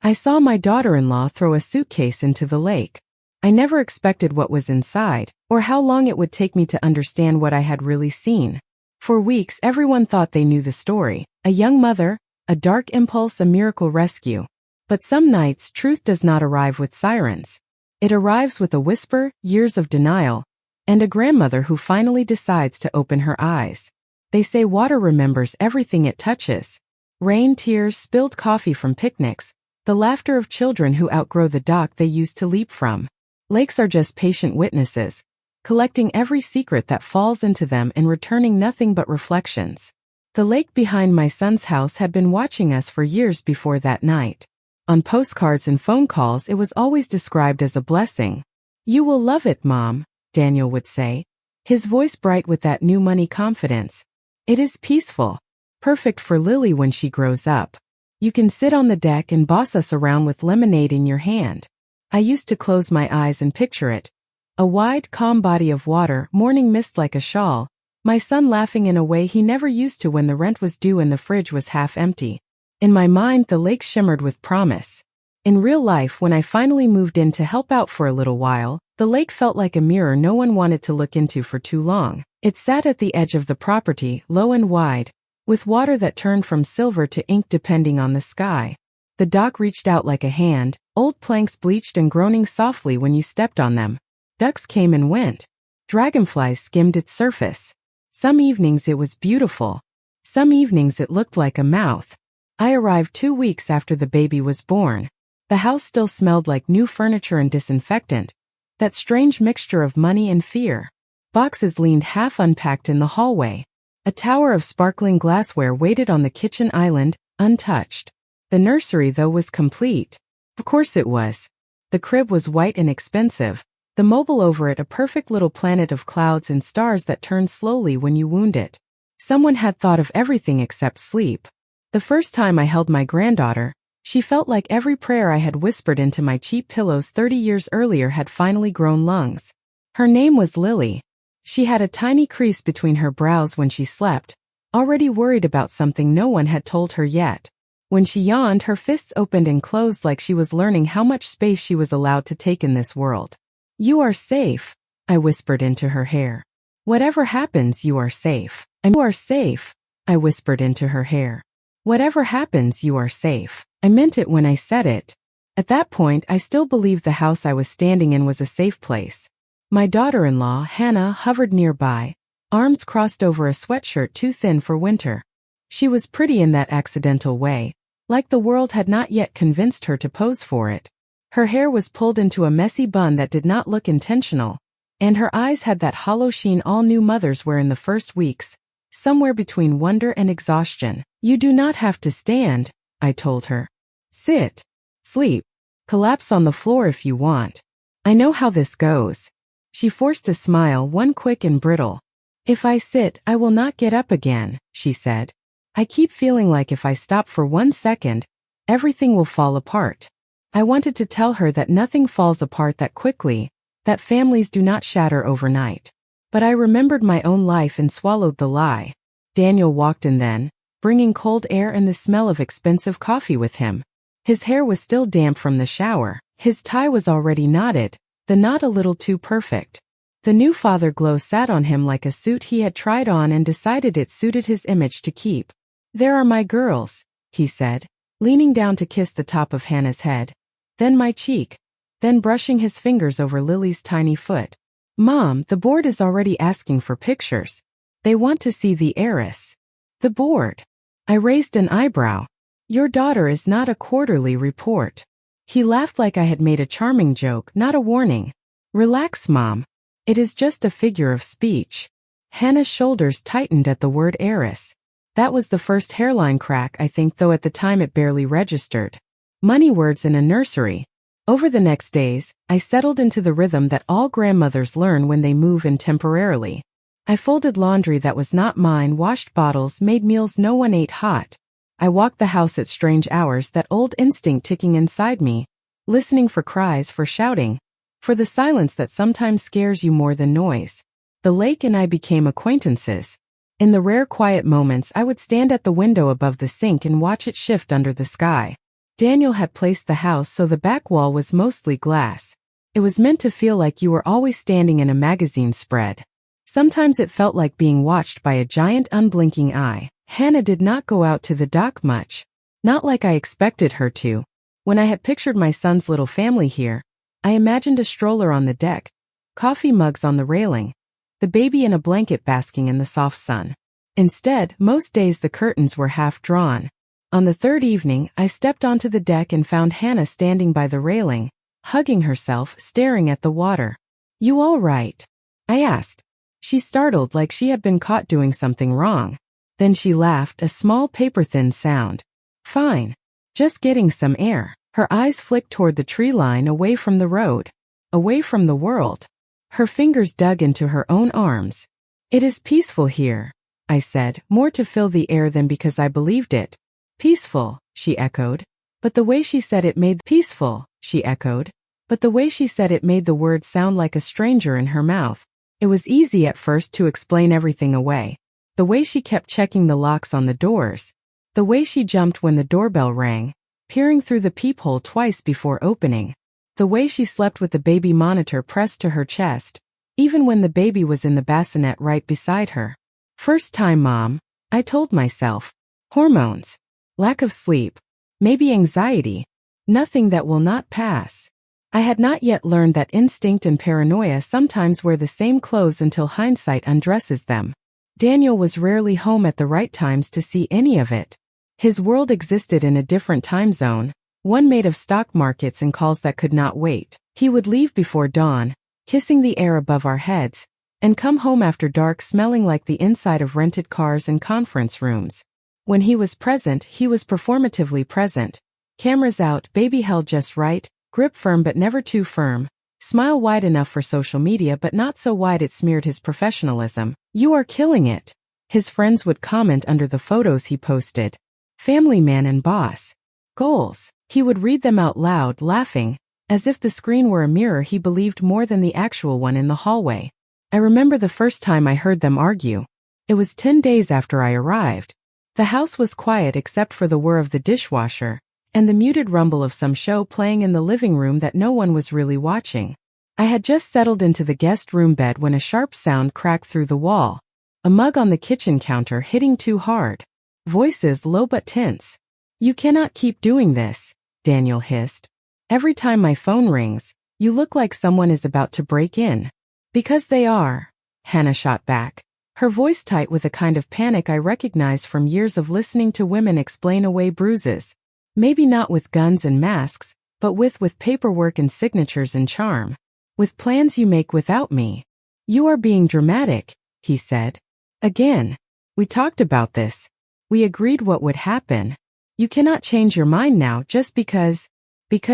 I saw my daughter-in-law throw a suitcase into the lake. I never expected what was inside, or how long it would take me to understand what I had really seen. For weeks, everyone thought they knew the story. A young mother, a dark impulse, a miracle rescue. But some nights, truth does not arrive with sirens. It arrives with a whisper, years of denial, and a grandmother who finally decides to open her eyes. They say water remembers everything it touches. Rain, tears, spilled coffee from picnics, the laughter of children who outgrow the dock they used to leap from. Lakes are just patient witnesses, collecting every secret that falls into them and returning nothing but reflections. The lake behind my son's house had been watching us for years before that night. On postcards and phone calls, it was always described as a blessing. "You will love it, Mom," Daniel would say, his voice bright with that new money confidence. "It is peaceful. Perfect for Lily when she grows up. You can sit on the deck and boss us around with lemonade in your hand." I used to close my eyes and picture it. A wide, calm body of water, morning mist like a shawl, my son laughing in a way he never used to when the rent was due and the fridge was half empty. In my mind, the lake shimmered with promise. In real life, when I finally moved in to help out for a little while, the lake felt like a mirror no one wanted to look into for too long. It sat at the edge of the property, low and wide, with water that turned from silver to ink depending on the sky. The dock reached out like a hand, old planks bleached and groaning softly when you stepped on them. Ducks came and went. Dragonflies skimmed its surface. Some evenings it was beautiful. Some evenings it looked like a mouth. I arrived 2 weeks after the baby was born. The house still smelled like new furniture and disinfectant, that strange mixture of money and fear. Boxes leaned half unpacked in the hallway. A tower of sparkling glassware waited on the kitchen island, untouched. The nursery, though, was complete. Of course it was. The crib was white and expensive, the mobile over it a perfect little planet of clouds and stars that turned slowly when you wound it. Someone had thought of everything except sleep. The first time I held my granddaughter, she felt like every prayer I had whispered into my cheap pillows 30 years earlier had finally grown lungs. Her name was Lily. She had a tiny crease between her brows when she slept, already worried about something no one had told her yet. When she yawned, her fists opened and closed like she was learning how much space she was allowed to take in this world. "You are safe," I whispered into her hair. "Whatever happens, you are safe." "You are safe," I whispered into her hair. "Whatever happens, you are safe." I meant it when I said it. At that point, I still believed the house I was standing in was a safe place. My daughter-in-law, Hannah, hovered nearby, arms crossed over a sweatshirt too thin for winter. She was pretty in that accidental way, like the world had not yet convinced her to pose for it. Her hair was pulled into a messy bun that did not look intentional, and her eyes had that hollow sheen all new mothers wear in the first weeks, somewhere between wonder and exhaustion. "You do not have to stand," I told her. "Sit, sleep, collapse on the floor if you want. I know how this goes." She forced a smile, one quick and brittle. "If I sit, I will not get up again," she said. "I keep feeling like if I stop for 1 second, everything will fall apart." I wanted to tell her that nothing falls apart that quickly, that families do not shatter overnight. But I remembered my own life and swallowed the lie. Daniel walked in then, bringing cold air and the smell of expensive coffee with him. His hair was still damp from the shower. His tie was already knotted, the knot a little too perfect. The new father glow sat on him like a suit he had tried on and decided it suited his image to keep. "There are my girls," he said, leaning down to kiss the top of Hannah's head, then my cheek, then brushing his fingers over Lily's tiny foot. "Mom, the board is already asking for pictures. They want to see the heiress." "The board?" I raised an eyebrow. "Your daughter is not a quarterly report." He laughed like I had made a charming joke, not a warning. "Relax, Mom. It is just a figure of speech." Hannah's shoulders tightened at the word heiress. That was the first hairline crack, I think, though at the time it barely registered. Money words in a nursery. Over the next days, I settled into the rhythm that all grandmothers learn when they move in temporarily. I folded laundry that was not mine, washed bottles, made meals no one ate hot. I walked the house at strange hours, that old instinct ticking inside me, listening for cries, for shouting, for the silence that sometimes scares you more than noise. The lake and I became acquaintances. In the rare quiet moments, I would stand at the window above the sink and watch it shift under the sky. Daniel had placed the house so the back wall was mostly glass. It was meant to feel like you were always standing in a magazine spread. Sometimes it felt like being watched by a giant unblinking eye. Hannah did not go out to the dock much. Not like I expected her to. When I had pictured my son's little family here, I imagined a stroller on the deck, coffee mugs on the railing, the baby in a blanket basking in the soft sun. Instead, most days the curtains were half drawn. On the third evening, I stepped onto the deck and found Hannah standing by the railing, hugging herself, staring at the water. "You all right?" I asked. She startled like she had been caught doing something wrong. Then she laughed, a small paper-thin sound. "Fine. Just getting some air." Her eyes flicked toward the tree line, away from the road, away from the world. Her fingers dug into her own arms. "It is peaceful here," I said, more to fill the air than because I believed it. "Peaceful," she echoed. But the way she said it made peaceful, she echoed. But the way she said it made the word sound like a stranger in her mouth. It was easy at first to explain everything away. The way she kept checking the locks on the doors. The way she jumped when the doorbell rang, peering through the peephole twice before opening. The way she slept with the baby monitor pressed to her chest, even when the baby was in the bassinet right beside her. First time, Mom, I told myself. Hormones. Lack of sleep. Maybe anxiety. Nothing that will not pass. I had not yet learned that instinct and paranoia sometimes wear the same clothes until hindsight undresses them. Daniel was rarely home at the right times to see any of it. His world existed in a different time zone, one made of stock markets and calls that could not wait. He would leave before dawn, kissing the air above our heads, and come home after dark smelling like the inside of rented cars and conference rooms. When he was present, he was performatively present. Cameras out, baby held just right, grip firm but never too firm, smile wide enough for social media but not so wide it smeared his professionalism. "You are killing it," his friends would comment under the photos he posted. "Family man and boss. Goals." He would read them out loud, laughing, as if the screen were a mirror he believed more than the actual one in the hallway. I remember the first time I heard them argue. It was 10 days after I arrived. The house was quiet except for the whir of the dishwasher, and the muted rumble of some show playing in the living room that no one was really watching. I had just settled into the guest room bed when a sharp sound cracked through the wall. A mug on the kitchen counter hitting too hard. Voices low but tense. "You cannot keep doing this," Daniel hissed. "Every time my phone rings, you look like someone is about to break in." "Because they are," Hannah shot back, her voice tight with a kind of panic I recognized from years of listening to women explain away bruises. Maybe not with guns and masks, but with paperwork and signatures and charm. "With plans you make without me." "You are being dramatic," he said. "Again. We talked about this. We agreed what would happen. You cannot change your mind now just because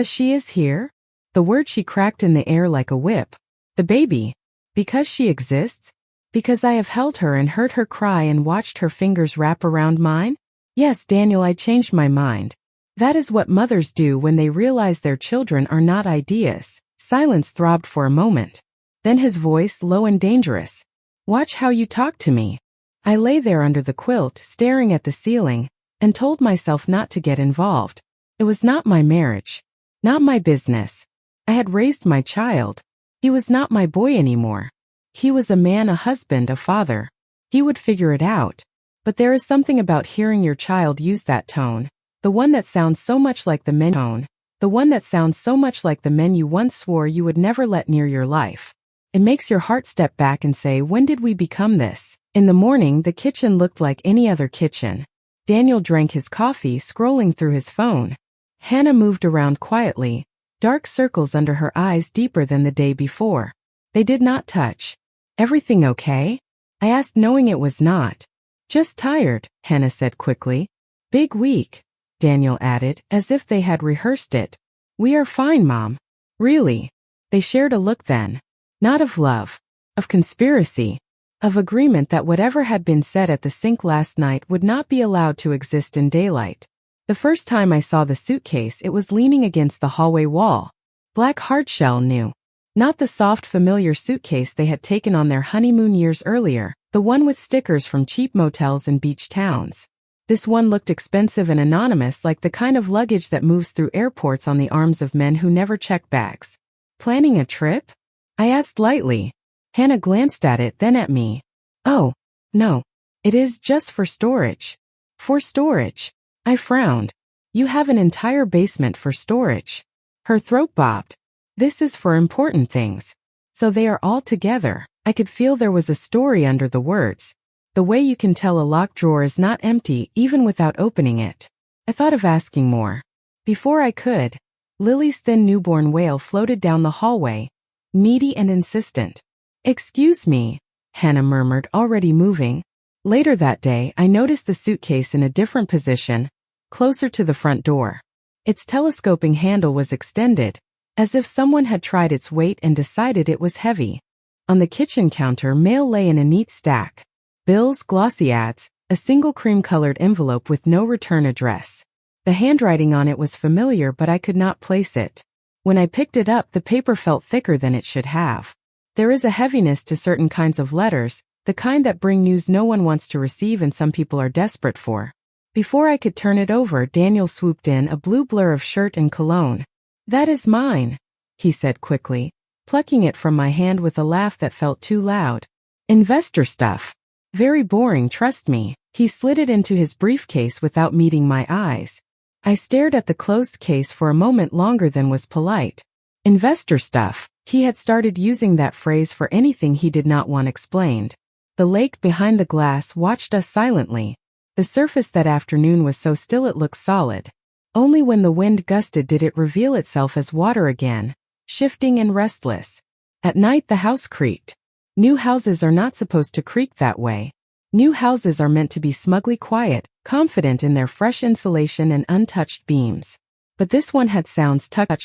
she is here?" The word she cracked in the air like a whip. "The baby. Because she exists? Because I have held her and heard her cry and watched her fingers wrap around mine? Yes, Daniel, I changed my mind. That is what mothers do when they realize their children are not ideas." Silence throbbed for a moment. Then his voice, low and dangerous. "Watch how you talk to me." I lay there under the quilt, staring at the ceiling, and told myself not to get involved. It was not my marriage. Not my business. I had raised my child. He was not my boy anymore. He was a man, a husband, a father. He would figure it out. But there is something about hearing your child use that tone, the one that sounds so much like the men tone, the one that sounds so much like the men you once swore you would never let near your life. It makes your heart step back and say, when did we become this? In the morning, the kitchen looked like any other kitchen. Daniel drank his coffee, scrolling through his phone. Hannah moved around quietly, dark circles under her eyes deeper than the day before. They did not touch. "Everything okay?" I asked, knowing it was not. "Just tired," Hannah said quickly. "Big week," Daniel added, as if they had rehearsed it. "We are fine, Mom." "Really?" They shared a look then. Not of love. Of conspiracy. Of agreement that whatever had been said at the sink last night would not be allowed to exist in daylight. The first time I saw the suitcase, it was leaning against the hallway wall. Black hardshell new. Not the soft, familiar suitcase they had taken on their honeymoon years earlier, the one with stickers from cheap motels and beach towns. This one looked expensive and anonymous, like the kind of luggage that moves through airports on the arms of men who never check bags. Planning a trip? I asked lightly. Hannah glanced at it, then at me. Oh, no. It is just for storage. For storage. I frowned. You have an entire basement for storage. Her throat bobbed. This is for important things. So they are all together. I could feel there was a story under the words. The way you can tell a locked drawer is not empty even without opening it. I thought of asking more. Before I could, Lily's thin newborn wail floated down the hallway, needy and insistent. Excuse me, Hannah murmured, already moving. Later that day, I noticed the suitcase in a different position, closer to the front door. Its telescoping handle was extended, as if someone had tried its weight and decided it was heavy. On the kitchen counter, mail lay in a neat stack. Bills, glossy ads, a single cream-colored envelope with no return address. The handwriting on it was familiar, but I could not place it. When I picked it up, the paper felt thicker than it should have. There is a heaviness to certain kinds of letters, the kind that bring news no one wants to receive and some people are desperate for. Before I could turn it over, Daniel swooped in, a blue blur of shirt and cologne. That is mine, he said quickly, plucking it from my hand with a laugh that felt too loud. Investor stuff. Very boring, trust me. He slid it into his briefcase without meeting my eyes. I stared at the closed case for a moment longer than was polite. Investor stuff. He had started using that phrase for anything he did not want explained. The lake behind the glass watched us silently. The surface that afternoon was so still it looked solid. Only when the wind gusted did it reveal itself as water again, shifting and restless. At night the house creaked. New houses are not supposed to creak that way. New houses are meant to be smugly quiet, confident in their fresh insulation and untouched beams. But this one had sounds tucked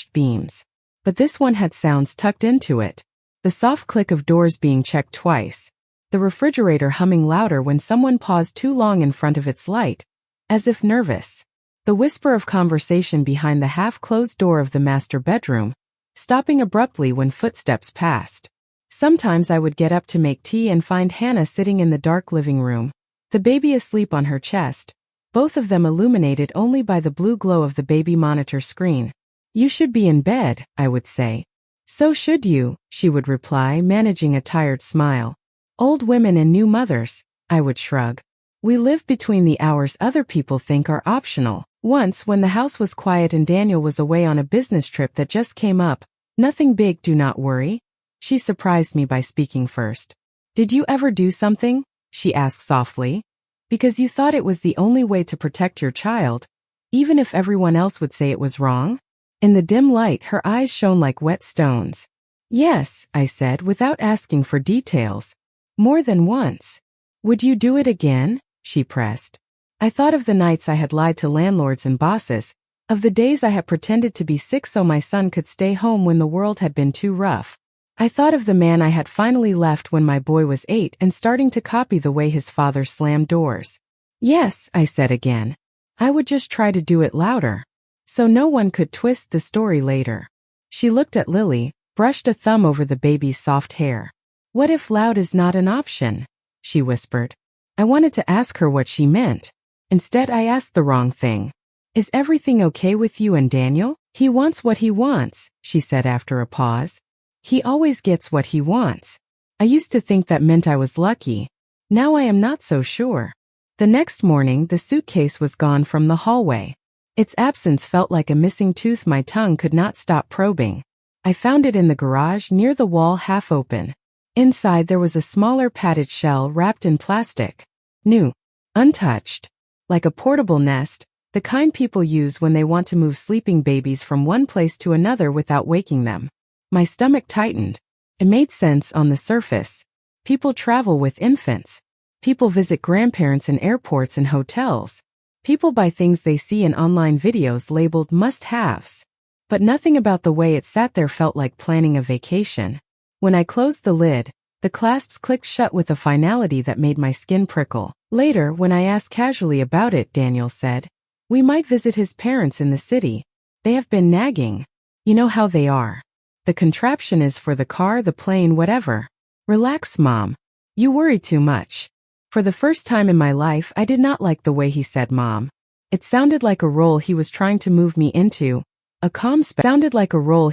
into it. The soft click of doors being checked twice. The refrigerator humming louder when someone paused too long in front of its light, as if nervous. The whisper of conversation behind the half-closed door of the master bedroom, stopping abruptly when footsteps passed. Sometimes I would get up to make tea and find Hannah sitting in the dark living room, the baby asleep on her chest, both of them illuminated only by the blue glow of the baby monitor screen. You should be in bed, I would say. So should you, she would reply, managing a tired smile. Old women and new mothers, I would shrug. We live between the hours other people think are optional. Once, when the house was quiet and Daniel was away on a business trip that just came up, nothing big, do not worry. She surprised me by speaking first. Did you ever do something? She asked softly. Because you thought it was the only way to protect your child, even if everyone else would say it was wrong? In the dim light, her eyes shone like wet stones. Yes, I said, without asking for details. More than once. Would you do it again? She pressed. I thought of the nights I had lied to landlords and bosses, of the days I had pretended to be sick so my son could stay home when the world had been too rough. I thought of the man I had finally left when my boy was 8 and starting to copy the way his father slammed doors. Yes, I said again. I would just try to do it louder, so no one could twist the story later. She looked at Lily, brushed a thumb over the baby's soft hair. What if loud is not an option? She whispered. I wanted to ask her what she meant. Instead, I asked the wrong thing. Is everything okay with you and Daniel? He wants what he wants, she said after a pause. He always gets what he wants. I used to think that meant I was lucky. Now I am not so sure. The next morning, the suitcase was gone from the hallway. Its absence felt like a missing tooth my tongue could not stop probing. I found it in the garage near the wall, half open. Inside there was a smaller padded shell wrapped in plastic. New. Untouched. Like a portable nest, the kind people use when they want to move sleeping babies from one place to another without waking them. My stomach tightened. It made sense on the surface. People travel with infants. People visit grandparents in airports and hotels. People buy things they see in online videos labeled must-haves. But nothing about the way it sat there felt like planning a vacation. When I closed the lid, the clasps clicked shut with a finality that made my skin prickle. Later, when I asked casually about it, Daniel said, "We might visit his parents in the city. They have been nagging. You know how they are. The contraption is for the car, the plane, whatever. Relax, Mom. You worry too much." For the first time in my life, I did not like the way he said mom. It sounded like a role he was trying to move me into, a calm spectator,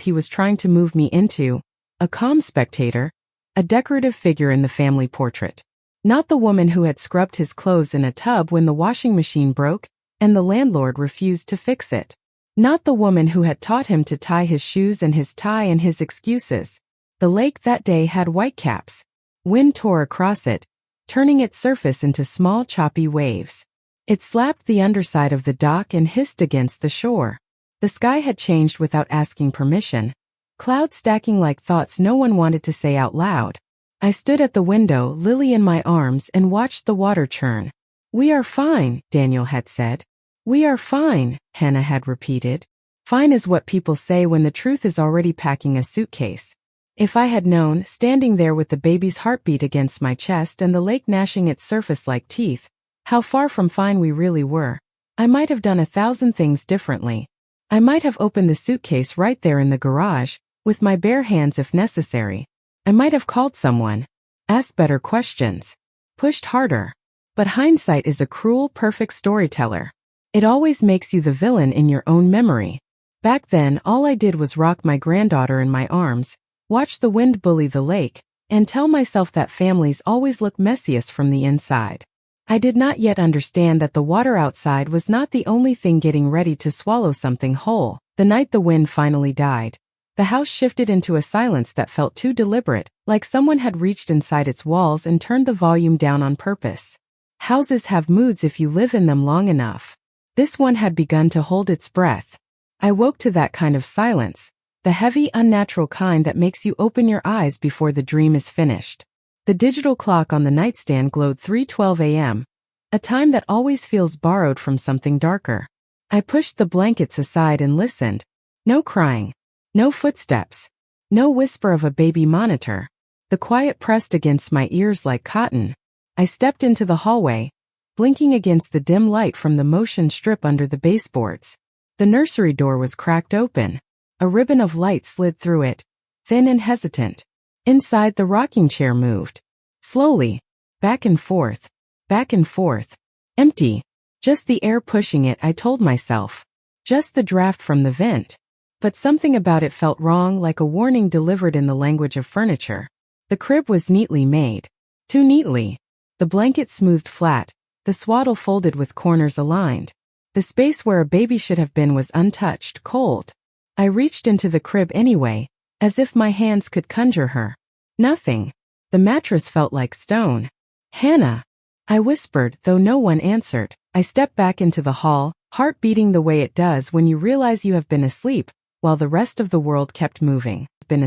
a decorative figure in the family portrait. Not the woman who had scrubbed his clothes in a tub when the washing machine broke and the landlord refused to fix it. Not the woman who had taught him to tie his shoes and his tie and his excuses. The lake that day had whitecaps. Wind tore across it, turning its surface into small choppy waves. It slapped the underside of the dock and hissed against the shore. The sky had changed without asking permission, clouds stacking like thoughts no one wanted to say out loud. I stood at the window, Lily in my arms, and watched the water churn. "We are fine," Daniel had said. "We are fine," Hannah had repeated. Fine is what people say when the truth is already packing a suitcase. If I had known, standing there with the baby's heartbeat against my chest and the lake gnashing its surface like teeth, how far from fine we really were, I might have done 1,000 things differently. I might have opened the suitcase right there in the garage, with my bare hands if necessary. I might have called someone, asked better questions, pushed harder. But hindsight is a cruel, perfect storyteller. It always makes you the villain in your own memory. Back then, all I did was rock my granddaughter in my arms, watch the wind bully the lake, and tell myself that families always look messiest from the inside. I did not yet understand that the water outside was not the only thing getting ready to swallow something whole. The night the wind finally died, the house shifted into a silence that felt too deliberate, like someone had reached inside its walls and turned the volume down on purpose. Houses have moods if you live in them long enough. This one had begun to hold its breath. I woke to that kind of silence, the heavy, unnatural kind that makes you open your eyes before the dream is finished. The digital clock on the nightstand glowed 3:12 a.m., a time that always feels borrowed from something darker. I pushed the blankets aside and listened. No crying. No footsteps. No whisper of a baby monitor. The quiet pressed against my ears like cotton. I stepped into the hallway, blinking against the dim light from the motion strip under the baseboards. The nursery door was cracked open. A ribbon of light slid through it, thin and hesitant. Inside, the rocking chair moved. Slowly. Back and forth. Back and forth. Empty. Just the air pushing it, I told myself. Just the draft from the vent. But something about it felt wrong, like a warning delivered in the language of furniture. The crib was neatly made. Too neatly. The blanket smoothed flat, the swaddle folded with corners aligned. The space where a baby should have been was untouched, cold. I reached into the crib anyway, as if my hands could conjure her. Nothing. The mattress felt like stone. "Hannah," I whispered, though no one answered. I stepped back into the hall, heart beating the way it does when you realize you have been asleep, while the rest of the world kept moving. The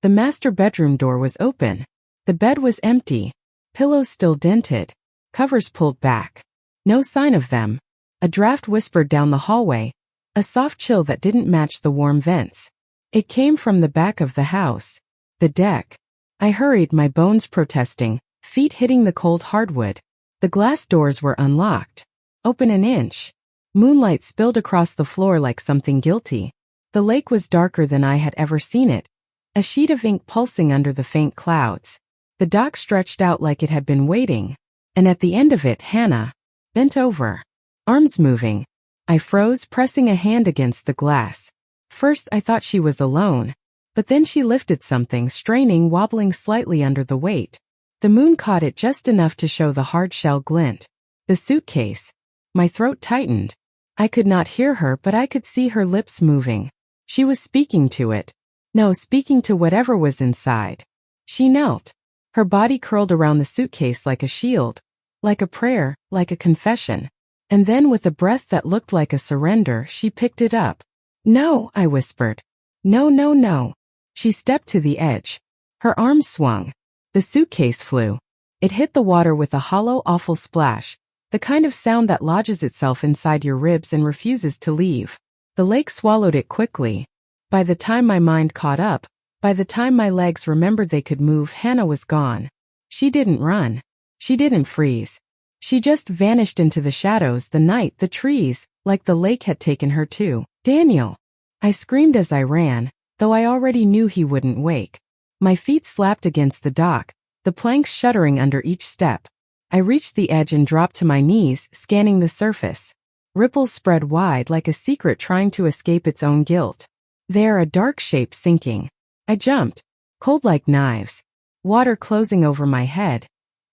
master bedroom door was open. The bed was empty. Pillows still dented. Covers pulled back. No sign of them. A draft whispered down the hallway, a soft chill that didn't match the warm vents. It came from the back of the house. The deck. I hurried, my bones protesting, feet hitting the cold hardwood. The glass doors were unlocked. Open an inch. Moonlight spilled across the floor like something guilty. The lake was darker than I had ever seen it, a sheet of ink pulsing under the faint clouds. The dock stretched out like it had been waiting, and at the end of it, Hannah, bent over, arms moving. I froze, pressing a hand against the glass. First I thought she was alone, but then she lifted something, straining, wobbling slightly under the weight. The moon caught it just enough to show the hard shell glint. The suitcase. My throat tightened. I could not hear her, but I could see her lips moving. She was speaking to it. No, speaking to whatever was inside. She knelt. Her body curled around the suitcase like a shield, like a prayer, like a confession. And then, with a breath that looked like a surrender, she picked it up. "No," I whispered. "No, no, no." She stepped to the edge. Her arms swung. The suitcase flew. It hit the water with a hollow, awful splash, the kind of sound that lodges itself inside your ribs and refuses to leave. The lake swallowed it quickly. By the time my mind caught up, by the time my legs remembered they could move, Hannah was gone. She didn't run. She didn't freeze. She just vanished into the shadows, the night, the trees, like the lake had taken her too. "Daniel!" I screamed as I ran, though I already knew he wouldn't wake. My feet slapped against the dock, the planks shuddering under each step. I reached the edge and dropped to my knees, scanning the surface. Ripples spread wide like a secret trying to escape its own guilt. There, a dark shape sinking. I jumped, cold like knives. Water closing over my head,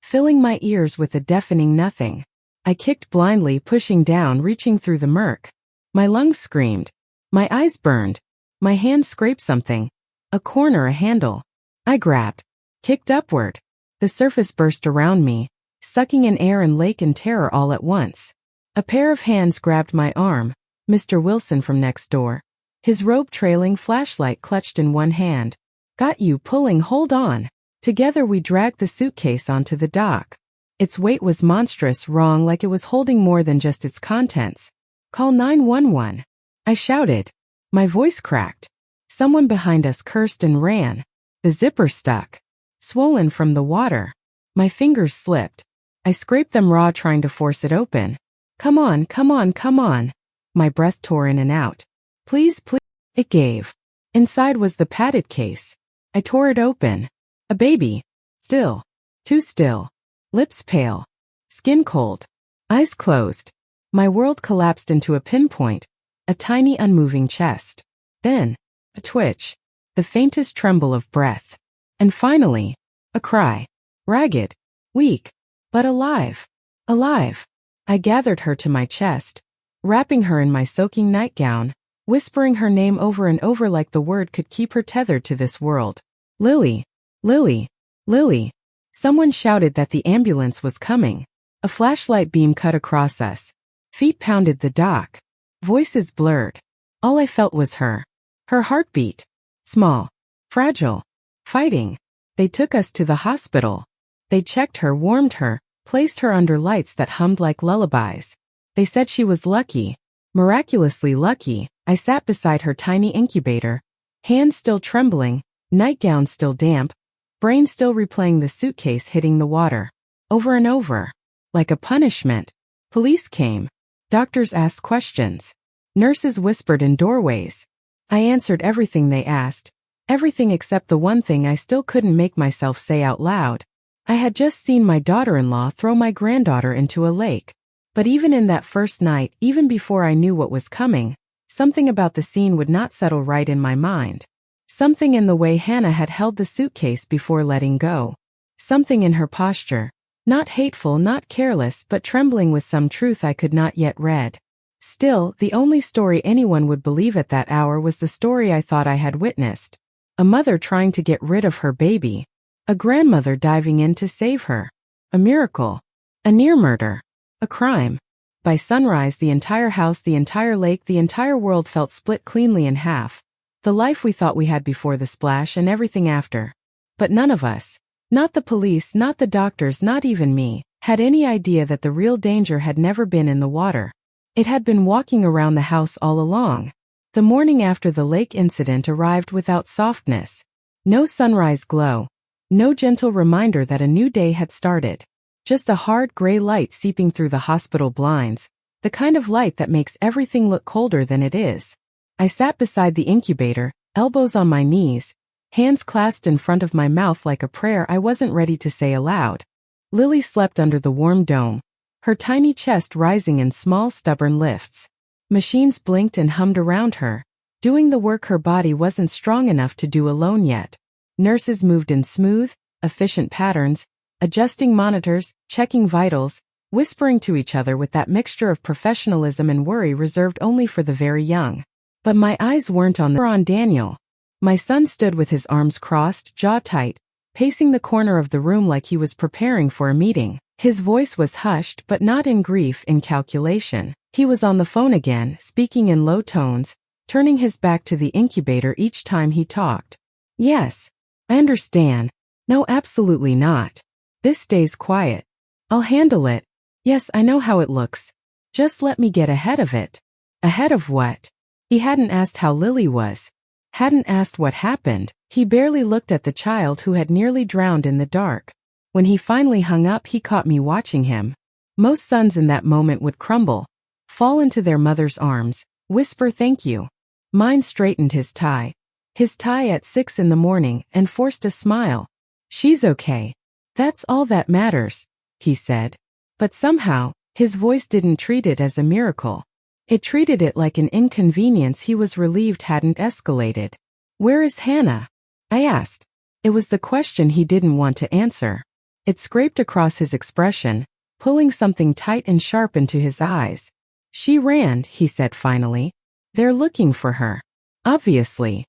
filling my ears with a deafening nothing. I kicked blindly, pushing down, reaching through the murk. My lungs screamed. My eyes burned. My hand scraped something. A corner, a handle. I grabbed, kicked upward. The surface burst around me, sucking in air and lake and terror all at once. A pair of hands grabbed my arm, Mr. Wilson from next door. His robe trailing, flashlight clutched in one hand. Got you, pulling, hold on. Together we dragged the suitcase onto the dock. Its weight was monstrous, wrong, like it was holding more than just its contents. Call 911. I shouted. My voice cracked. Someone behind us cursed and ran. The zipper stuck, swollen from the water. My fingers slipped. I scraped them raw, trying to force it open. Come on, come on, come on. My breath tore in and out. Please, please. It gave. Inside was the padded case. I tore it open. A baby. Still. Too still. Lips pale. Skin cold. Eyes closed. My world collapsed into a pinpoint. A tiny unmoving chest. Then, a twitch. The faintest tremble of breath. And finally, a cry. Ragged. Weak. But alive. Alive. I gathered her to my chest, wrapping her in my soaking nightgown, whispering her name over and over like the word could keep her tethered to this world. Lily. Lily. Lily. Someone shouted that the ambulance was coming. A flashlight beam cut across us. Feet pounded the dock. Voices blurred. All I felt was her. Her heartbeat. Small. Fragile. Fighting. They took us to the hospital. They checked her, warmed her, placed her under lights that hummed like lullabies. They said she was lucky. Miraculously lucky. I sat beside her tiny incubator, hands still trembling, nightgown still damp, brain still replaying the suitcase hitting the water. Over and over. Like a punishment. Police came. Doctors asked questions. Nurses whispered in doorways. I answered everything they asked. Everything except the one thing I still couldn't make myself say out loud. I had just seen my daughter-in-law throw my granddaughter into a lake. But even in that first night, even before I knew what was coming, something about the scene would not settle right in my mind. Something in the way Hannah had held the suitcase before letting go. Something in her posture. Not hateful, not careless, but trembling with some truth I could not yet read. Still, the only story anyone would believe at that hour was the story I thought I had witnessed. A mother trying to get rid of her baby. A grandmother diving in to save her. A miracle. A near murder. A crime. By sunrise, the entire house, the entire lake, the entire world felt split cleanly in half. The life we thought we had before the splash and everything after. But none of us, not the police, not the doctors, not even me, had any idea that the real danger had never been in the water. It had been walking around the house all along. The morning after the lake incident arrived without softness. No sunrise glow. No gentle reminder that a new day had started. Just a hard gray light seeping through the hospital blinds, the kind of light that makes everything look colder than it is. I sat beside the incubator, elbows on my knees, hands clasped in front of my mouth like a prayer I wasn't ready to say aloud. Lily slept under the warm dome, her tiny chest rising in small stubborn lifts. Machines blinked and hummed around her, doing the work her body wasn't strong enough to do alone yet. Nurses moved in smooth, efficient patterns, adjusting monitors, checking vitals, whispering to each other with that mixture of professionalism and worry reserved only for the very young. But my eyes weren't on Daniel. My son stood with his arms crossed, jaw tight, pacing the corner of the room like he was preparing for a meeting. His voice was hushed, but not in grief, in calculation. He was on the phone again, speaking in low tones, turning his back to the incubator each time he talked. Yes. I understand. No, absolutely not. This stays quiet. I'll handle it. Yes, I know how it looks. Just let me get ahead of it. Ahead of what? He hadn't asked how Lily was. Hadn't asked what happened. He barely looked at the child who had nearly drowned in the dark. When he finally hung up, he caught me watching him. Most sons in that moment would crumble, fall into their mother's arms, whisper thank you. Mine straightened his tie at 6 in the morning, and forced a smile. She's okay. That's all that matters, he said. But somehow, his voice didn't treat it as a miracle. It treated it like an inconvenience he was relieved hadn't escalated. Where is Hannah? I asked. It was the question he didn't want to answer. It scraped across his expression, pulling something tight and sharp into his eyes. She ran, he said finally. They're looking for her. Obviously.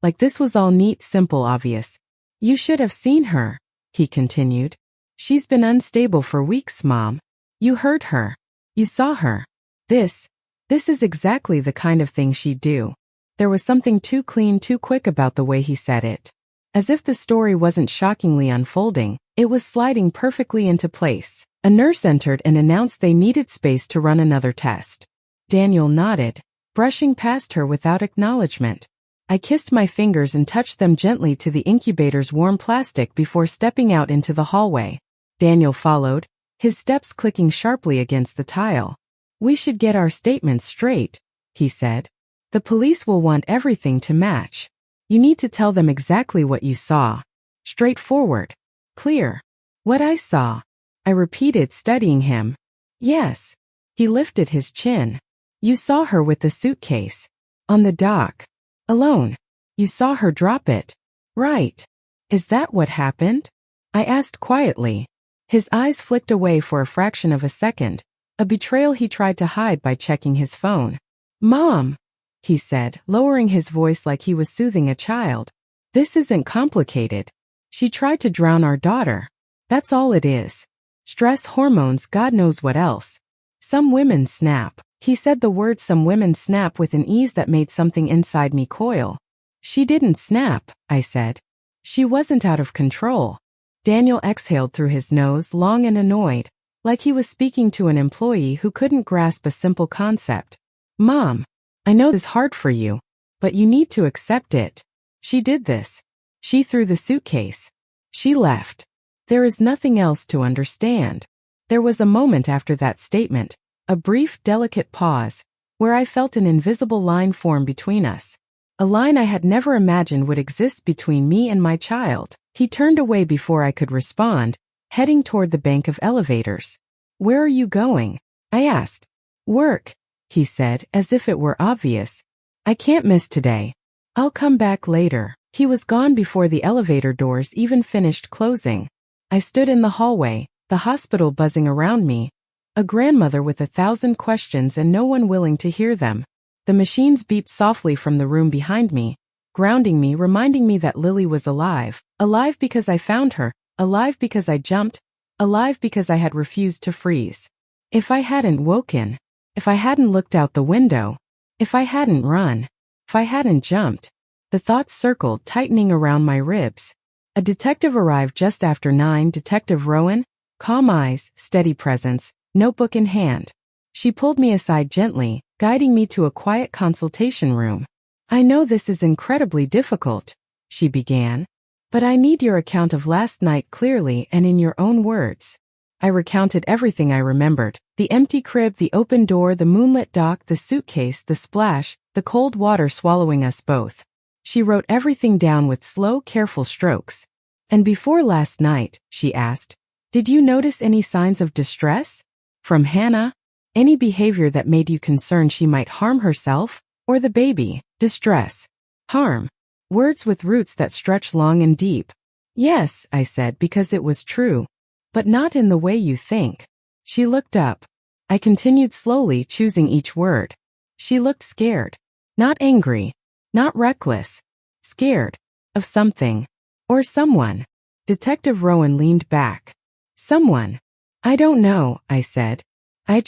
Like this was all neat, simple, obvious. You should have seen her, he continued. She's been unstable for weeks, Mom. You heard her. You saw her. This is exactly the kind of thing she'd do. There was something too clean, too quick about the way he said it. As if the story wasn't shockingly unfolding, it was sliding perfectly into place. A nurse entered and announced they needed space to run another test. Daniel nodded, brushing past her without acknowledgement. I kissed my fingers and touched them gently to the incubator's warm plastic before stepping out into the hallway. Daniel followed, his steps clicking sharply against the tile. We should get our statements straight, he said. The police will want everything to match. You need to tell them exactly what you saw. Straightforward. Clear. What I saw. I repeated, studying him. Yes. He lifted his chin. You saw her with the suitcase. On the dock. Alone. You saw her drop it. Right. Is that what happened? I asked quietly. His eyes flicked away for a fraction of a second, a betrayal he tried to hide by checking his phone. Mom, he said, lowering his voice like he was soothing a child. This isn't complicated. She tried to drown our daughter. That's all it is. Stress, hormones, God knows what else. Some women snap. He said the word some women snap with an ease that made something inside me coil. She didn't snap, I said. She wasn't out of control. Daniel exhaled through his nose, long and annoyed, like he was speaking to an employee who couldn't grasp a simple concept. Mom, I know this is hard for you, but you need to accept it. She did this. She threw the suitcase. She left. There is nothing else to understand. There was a moment after that statement, a brief, delicate pause, where I felt an invisible line form between us. A line I had never imagined would exist between me and my child. He turned away before I could respond, heading toward the bank of elevators. Where are you going? I asked. Work, he said, as if it were obvious. I can't miss today. I'll come back later. He was gone before the elevator doors even finished closing. I stood in the hallway, the hospital buzzing around me, a grandmother with 1,000 questions and no one willing to hear them. The machines beeped softly from the room behind me, grounding me, reminding me that Lily was alive. Alive because I found her, alive because I jumped, alive because I had refused to freeze. If I hadn't woken, if I hadn't looked out the window, if I hadn't run, if I hadn't jumped, the thoughts circled, tightening around my ribs. A detective arrived just after 9, Detective Rowan, calm eyes, steady presence, notebook in hand. She pulled me aside gently, guiding me to a quiet consultation room. I know this is incredibly difficult, she began, but I need your account of last night clearly and in your own words. I recounted everything I remembered, the empty crib, the open door, the moonlit dock, the suitcase, the splash, the cold water swallowing us both. She wrote everything down with slow, careful strokes. And before last night, she asked, did you notice any signs of distress? From Hannah? Any behavior that made you concerned she might harm herself? Or the baby? Distress. Harm. Words with roots that stretch long and deep. Yes, I said, because it was true. But not in the way you think. She looked up. I continued slowly, choosing each word. She looked scared. Not angry. Not reckless. Scared. Of something. Or someone. Detective Rowan leaned back. Someone. I don't know, I said. I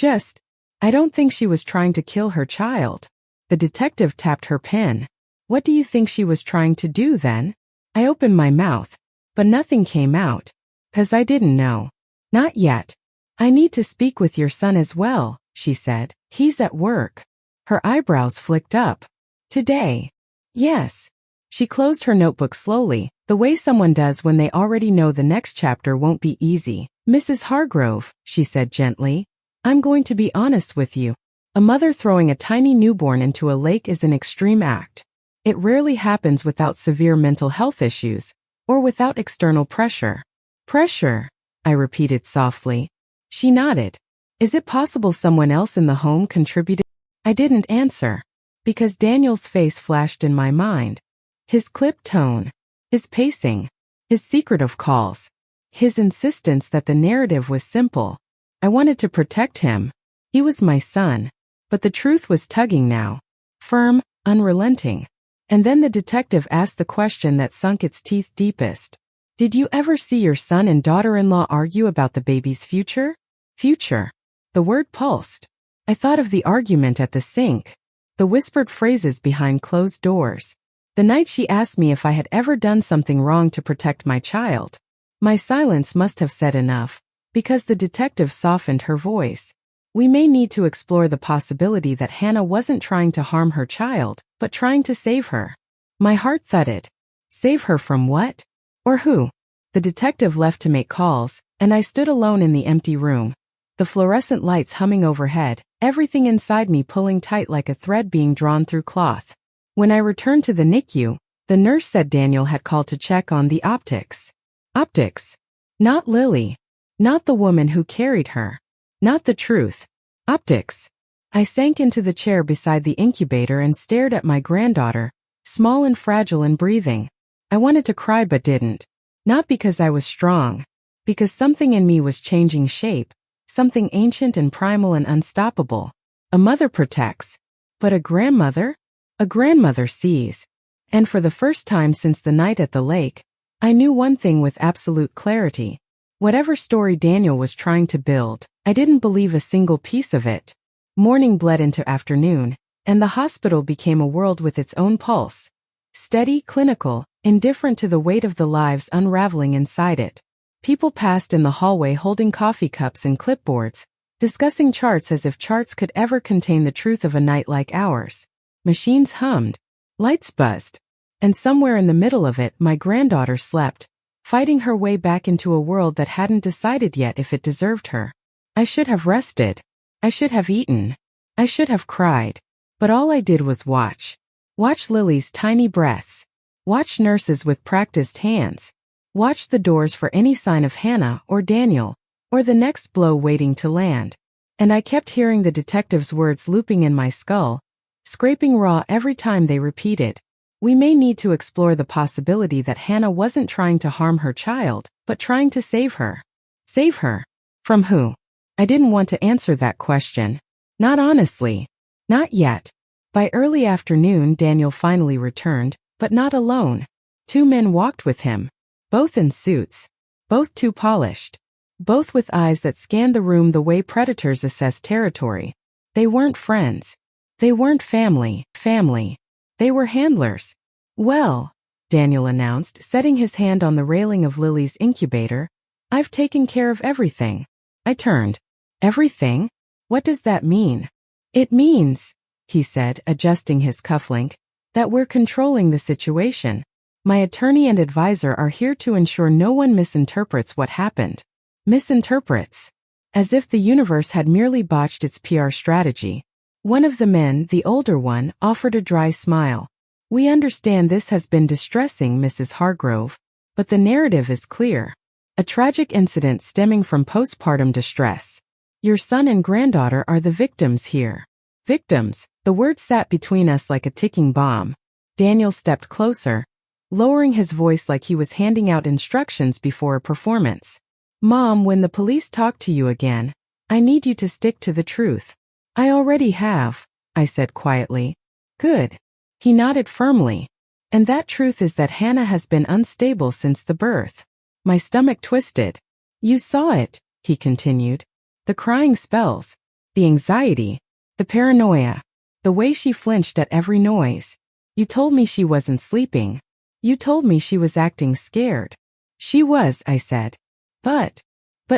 don't think she was trying to kill her child. The detective tapped her pen. What do you think she was trying to do then? I opened my mouth, but nothing came out. 'Cause I didn't know. Not yet. I need to speak with your son as well, she said. He's at work. Her eyebrows flicked up. Today. Yes. She closed her notebook slowly, the way someone does when they already know the next chapter won't be easy. Mrs. Hargrove, she said gently, I'm going to be honest with you. A mother throwing a tiny newborn into a lake is an extreme act. It rarely happens without severe mental health issues, or without external pressure. Pressure, I repeated softly. She nodded. Is it possible someone else in the home contributed? I didn't answer, because Daniel's face flashed in my mind. His clipped tone, his pacing, his secretive calls, his insistence that the narrative was simple. I wanted to protect him. He was my son. But the truth was tugging now. Firm, unrelenting. And then the detective asked the question that sunk its teeth deepest. Did you ever see your son and daughter-in-law argue about the baby's future? Future. The word pulsed. I thought of the argument at the sink. The whispered phrases behind closed doors. The night she asked me if I had ever done something wrong to protect my child. My silence must have said enough, because the detective softened her voice. We may need to explore the possibility that Hannah wasn't trying to harm her child, but trying to save her. My heart thudded. Save her from what? Or who? The detective left to make calls, and I stood alone in the empty room. The fluorescent lights humming overhead, everything inside me pulling tight like a thread being drawn through cloth. When I returned to the NICU, the nurse said Daniel had called to check on the optics. Optics. Not Lily. Not the woman who carried her. Not the truth. Optics. I sank into the chair beside the incubator and stared at my granddaughter, small and fragile and breathing. I wanted to cry but didn't. Not because I was strong. Because something in me was changing shape. Something ancient and primal and unstoppable. A mother protects. But a grandmother? A grandmother sees. And for the first time since the night at the lake, I knew one thing with absolute clarity. Whatever story Daniel was trying to build, I didn't believe a single piece of it. Morning bled into afternoon, and the hospital became a world with its own pulse. Steady, clinical, indifferent to the weight of the lives unraveling inside it. People passed in the hallway holding coffee cups and clipboards, discussing charts as if charts could ever contain the truth of a night like ours. Machines hummed. Lights buzzed. And somewhere in the middle of it, my granddaughter slept, fighting her way back into a world that hadn't decided yet if it deserved her. I should have rested. I should have eaten. I should have cried. But all I did was watch. Watch Lily's tiny breaths. Watch nurses with practiced hands. Watch the doors for any sign of Hannah or Daniel, or the next blow waiting to land. And I kept hearing the detective's words looping in my skull, scraping raw every time they repeated. We may need to explore the possibility that Hannah wasn't trying to harm her child, but trying to save her. Save her? From who? I didn't want to answer that question. Not honestly. Not yet. By early afternoon, Daniel finally returned, but not alone. 2 men walked with him. Both in suits. Both too polished. Both with eyes that scanned the room the way predators assess territory. They weren't friends. They weren't family. They were handlers. Well, Daniel announced, setting his hand on the railing of Lily's incubator, I've taken care of everything. I turned. Everything? What does that mean? It means, he said, adjusting his cufflink, that we're controlling the situation. My attorney and advisor are here to ensure no one misinterprets what happened. Misinterprets. As if the universe had merely botched its PR strategy. One of the men, the older one, offered a dry smile. We understand this has been distressing, Mrs. Hargrove, but the narrative is clear. A tragic incident stemming from postpartum distress. Your son and granddaughter are the victims here. Victims. The word sat between us like a ticking bomb. Daniel stepped closer, lowering his voice like he was handing out instructions before a performance. Mom, when the police talk to you again, I need you to stick to the truth. I already have, I said quietly. Good. He nodded firmly. And that truth is that Hannah has been unstable since the birth. My stomach twisted. You saw it, he continued. The crying spells, the anxiety, the paranoia, the way she flinched at every noise. You told me she wasn't sleeping. You told me she was acting scared. She was, I said. But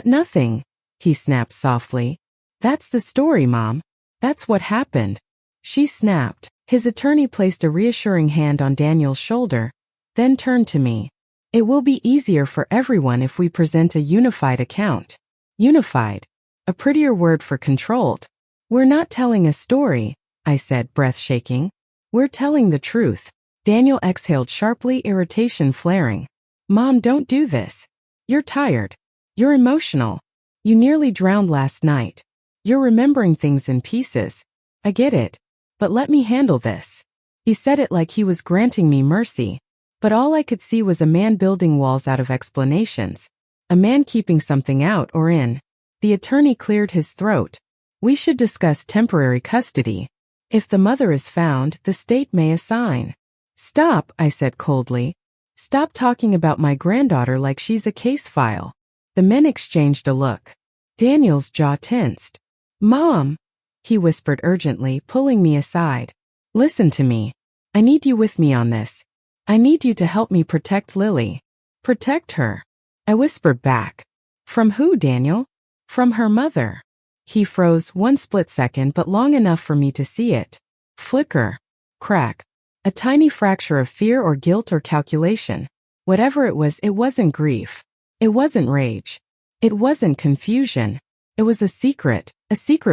nothing, he snapped softly. That's the story, Mom. That's what happened. She snapped. His attorney placed a reassuring hand on Daniel's shoulder, then turned to me. It will be easier for everyone if we present a unified account. Unified. A prettier word for controlled. We're not telling a story, I said, breath shaking. We're telling the truth. Daniel exhaled sharply, irritation flaring. Mom, don't do this. You're tired. You're emotional. You nearly drowned last night. You're remembering things in pieces. I get it. But let me handle this. He said it like he was granting me mercy. But all I could see was a man building walls out of explanations. A man keeping something out or in. The attorney cleared his throat. We should discuss temporary custody. If the mother is found, the state may assign. Stop, I said coldly. Stop talking about my granddaughter like she's a case file. The men exchanged a look. Daniel's jaw tensed. Mom, he whispered urgently, pulling me aside. Listen to me. I need you with me on this. I need you to help me protect Lily. Protect her. I whispered back. From who, Daniel? From her mother. He froze one split second, but long enough for me to see it. Flicker. Crack. A tiny fracture of fear or guilt or calculation. Whatever it wasn't grief. It wasn't rage. It wasn't confusion. It was a secret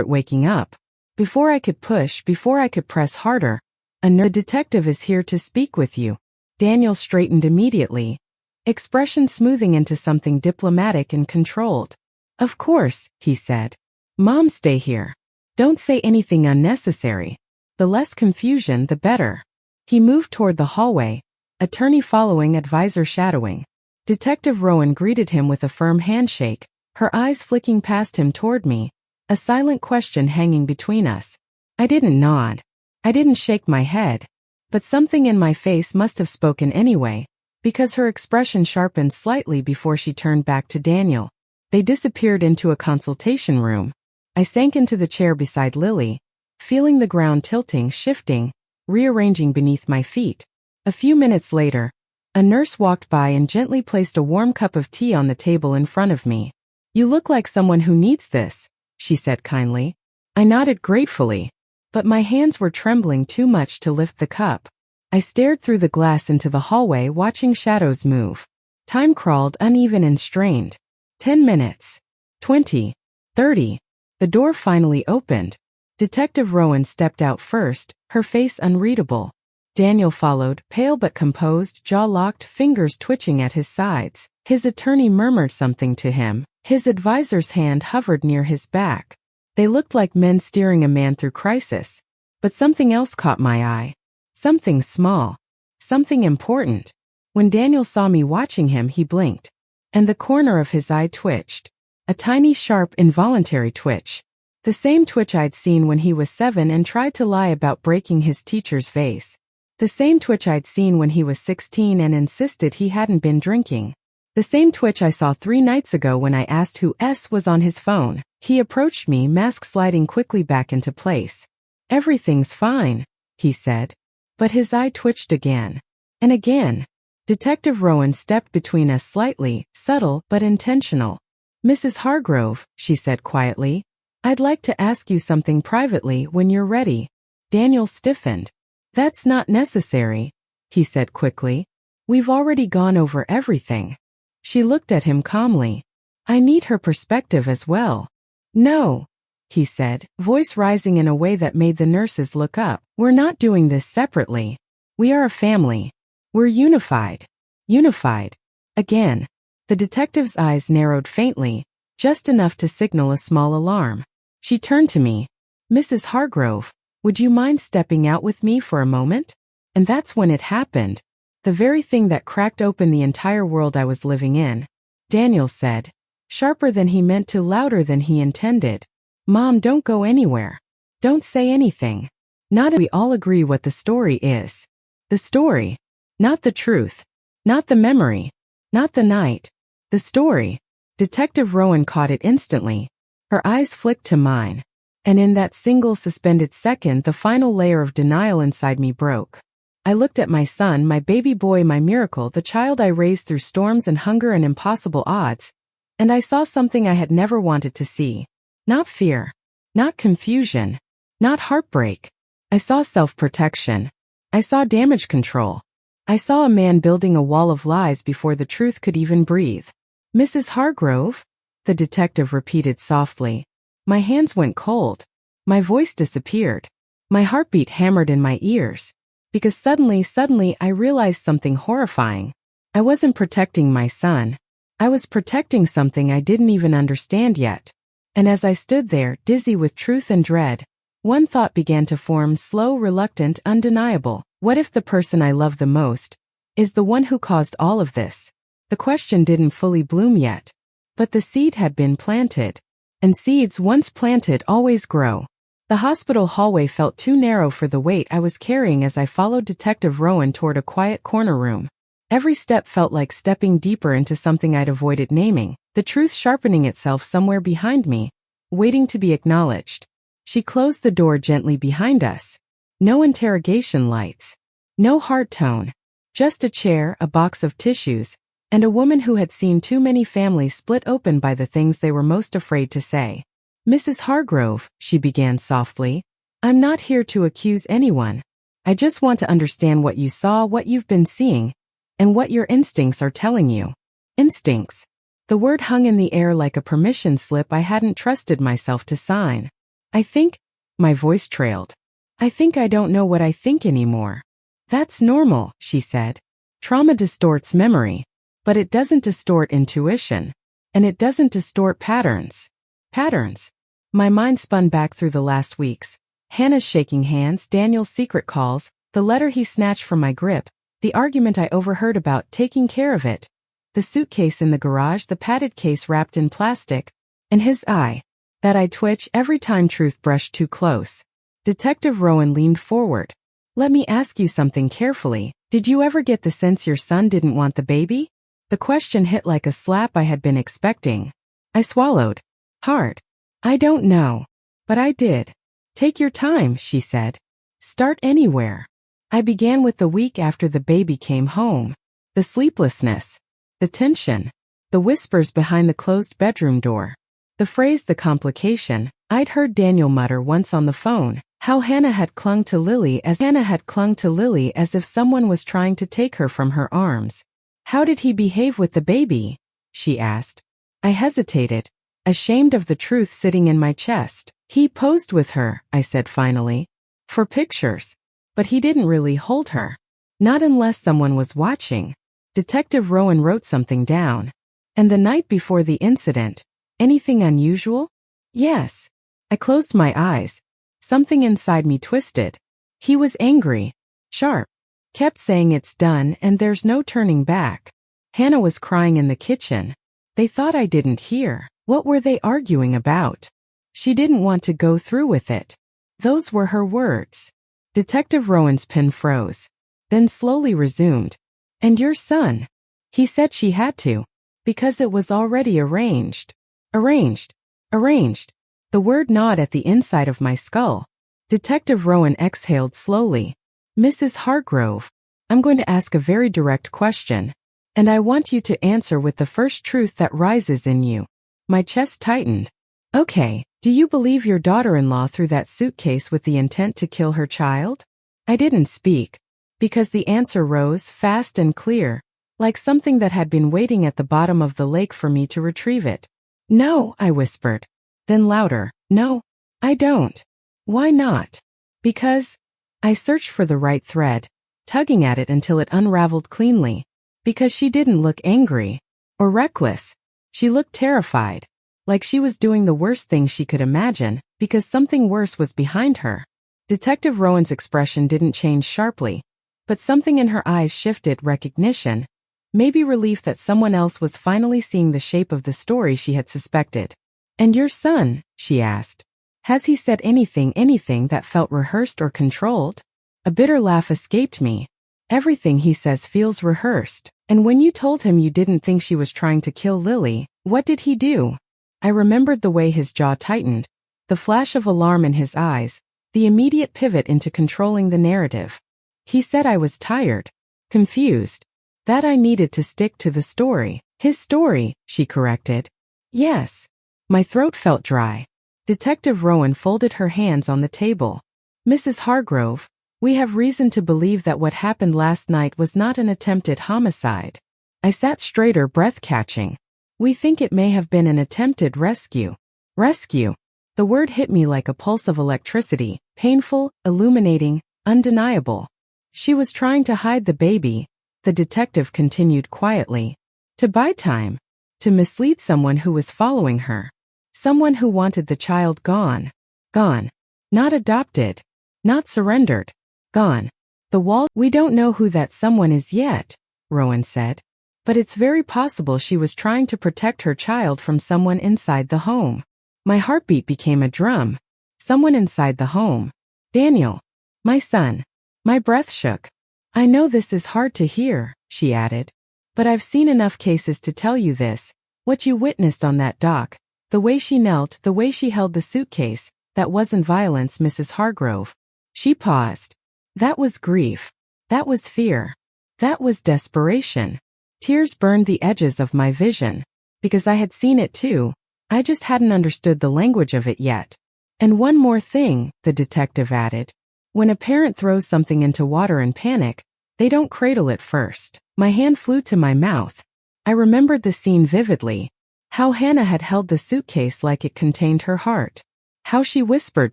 waking up. Before I could push, before I could press harder, the detective is here to speak with you. Daniel straightened immediately, expression smoothing into something diplomatic and controlled. Of course, he said. Mom, stay here. Don't say anything unnecessary. The less confusion, the better. He moved toward the hallway, attorney following, advisor shadowing. Detective Rowan greeted him with a firm handshake, her eyes flicking past him toward me, a silent question hanging between us. I didn't nod. I didn't shake my head. But something in my face must have spoken anyway, because her expression sharpened slightly before she turned back to Daniel. They disappeared into a consultation room. I sank into the chair beside Lily, feeling the ground tilting, shifting, rearranging beneath my feet. A few minutes later, a nurse walked by and gently placed a warm cup of tea on the table in front of me. You look like someone who needs this, she said kindly. I nodded gratefully, but my hands were trembling too much to lift the cup. I stared through the glass into the hallway, watching shadows move. Time crawled uneven and strained. 10 minutes. 20. 30. The door finally opened. Detective Rowan stepped out first, her face unreadable. Daniel followed, pale but composed, jaw locked, fingers twitching at his sides. His attorney murmured something to him. His advisor's hand hovered near his back. They looked like men steering a man through crisis. But something else caught my eye. Something small. Something important. When Daniel saw me watching him, he blinked. And the corner of his eye twitched. A tiny, sharp, involuntary twitch. The same twitch I'd seen when he was 7 and tried to lie about breaking his teacher's vase. The same twitch I'd seen when he was 16 and insisted he hadn't been drinking. The same twitch I saw 3 nights ago when I asked who was on his phone. He approached me, mask sliding quickly back into place. Everything's fine, he said. But his eye twitched again. And again. Detective Rowan stepped between us slightly, subtle but intentional. Mrs. Hargrove, she said quietly, I'd like to ask you something privately when you're ready. Daniel stiffened. That's not necessary, he said quickly. We've already gone over everything. She looked at him calmly. I need her perspective as well. No, he said, voice rising in a way that made the nurses look up. We're not doing this separately. We are a family. We're unified. Unified. Again. The detective's eyes narrowed faintly, just enough to signal a small alarm. She turned to me. Mrs. Hargrove, would you mind stepping out with me for a moment? And that's when it happened. The very thing that cracked open the entire world I was living in. Daniel said, sharper than he meant to, louder than he intended. Mom, don't go anywhere. Don't say anything. Not we all agree what the story is. The story. Not the truth. Not the memory. Not the night. The story. Detective Rowan caught it instantly. Her eyes flicked to mine. And in that single suspended second, the final layer of denial inside me broke. I looked at my son, my baby boy, my miracle, the child I raised through storms and hunger and impossible odds, and I saw something I had never wanted to see. Not fear. Not confusion. Not heartbreak. I saw self-protection. I saw damage control. I saw a man building a wall of lies before the truth could even breathe. Mrs. Hargrove? The detective repeated softly. My hands went cold. My voice disappeared. My heartbeat hammered in my ears. Because suddenly I realized something horrifying. I wasn't protecting my son. I was protecting something I didn't even understand yet. And as I stood there, dizzy with truth and dread, one thought began to form, slow, reluctant, undeniable. What if the person I love the most is the one who caused all of this? The question didn't fully bloom yet, but the seed had been planted. And seeds once planted always grow. The hospital hallway felt too narrow for the weight I was carrying as I followed Detective Rowan toward a quiet corner room. Every step felt like stepping deeper into something I'd avoided naming, the truth sharpening itself somewhere behind me, waiting to be acknowledged. She closed the door gently behind us. No interrogation lights. No hard tone. Just a chair, a box of tissues, and a woman who had seen too many families split open by the things they were most afraid to say. "Mrs. Hargrove," she began softly, "I'm not here to accuse anyone. I just want to understand what you saw, what you've been seeing, and what your instincts are telling you." Instincts. The word hung in the air like a permission slip I hadn't trusted myself to sign. "I think," my voice trailed. "I think I don't know what I think anymore." "That's normal," she said. "Trauma distorts memory. But it doesn't distort intuition. And it doesn't distort patterns." Patterns. My mind spun back through the last weeks. Hannah's shaking hands, Daniel's secret calls, the letter he snatched from my grip, the argument I overheard about taking care of it, the suitcase in the garage, the padded case wrapped in plastic, and his eye, that I'd twitch every time truth brushed too close. Detective Rowan leaned forward. "Let me ask you something carefully. Did you ever get the sense your son didn't want the baby?" The question hit like a slap I had been expecting. I swallowed. Hard. "I don't know. But I did." "Take your time," she said. "Start anywhere." I began with the week after the baby came home. The sleeplessness. The tension. The whispers behind the closed bedroom door. The phrase, the complication. I'd heard Daniel mutter once on the phone, how Hannah had clung to Lily as if someone was trying to take her from her arms. "How did he behave with the baby?" she asked. I hesitated, ashamed of the truth sitting in my chest. "He posed with her," I said finally. "For pictures. But he didn't really hold her. Not unless someone was watching." Detective Rowan wrote something down. "And the night before the incident, anything unusual?" "Yes." I closed my eyes. Something inside me twisted. "He was angry. Sharp. Kept saying it's done and there's no turning back." Hannah was crying in the kitchen. They thought I didn't hear. What were they arguing about? She didn't want to go through with it. Those were her words. Detective Rowan's pen froze, then slowly resumed. "And your son? He said she had to, because it was already arranged." Arranged. Arranged. The word gnawed at the inside of my skull. Detective Rowan exhaled slowly. "Mrs. Hargrove, I'm going to ask a very direct question, and I want you to answer with the first truth that rises in you." My chest tightened. "Okay, do you believe your daughter-in-law threw that suitcase with the intent to kill her child?" I didn't speak, because the answer rose fast and clear, like something that had been waiting at the bottom of the lake for me to retrieve it. "No," I whispered. Then louder, "No, I don't." "Why not?" "Because..." I searched for the right thread, tugging at it until it unraveled cleanly. "Because she didn't look angry or reckless. She looked terrified, like she was doing the worst thing she could imagine, because something worse was behind her." Detective Rowan's expression didn't change sharply, but something in her eyes shifted, recognition, maybe relief that someone else was finally seeing the shape of the story she had suspected. "And your son," she asked. "Has he said anything that felt rehearsed or controlled?" A bitter laugh escaped me. "Everything he says feels rehearsed. And when you told him you didn't think she was trying to kill Lily, what did he do?" I remembered the way his jaw tightened, the flash of alarm in his eyes, the immediate pivot into controlling the narrative. "He said I was tired, confused, that I needed to stick to the story." "His story," she corrected. "Yes." My throat felt dry. Detective Rowan folded her hands on the table. "Mrs. Hargrove, we have reason to believe that what happened last night was not an attempted homicide." I sat straighter, breath catching. "We think it may have been an attempted rescue." Rescue. The word hit me like a pulse of electricity, painful, illuminating, undeniable. She was trying to hide the baby, the detective continued quietly. To buy time. To mislead someone who was following her. Someone who wanted the child gone. Gone. Not adopted. Not surrendered. Gone. The wall. We don't know who that someone is yet, Rowan said. But it's very possible she was trying to protect her child from someone inside the home. My heartbeat became a drum. Someone inside the home. Daniel. My son. My breath shook. I know this is hard to hear, she added. But I've seen enough cases to tell you this. What you witnessed on that dock. The way she knelt, the way she held the suitcase. That wasn't violence, Mrs. Hargrove. She paused. That was grief. That was fear. That was desperation. Tears burned the edges of my vision. Because I had seen it too. I just hadn't understood the language of it yet. And one more thing, the detective added. When a parent throws something into water in panic, they don't cradle it first. My hand flew to my mouth. I remembered the scene vividly. How Hannah had held the suitcase like it contained her heart. How she whispered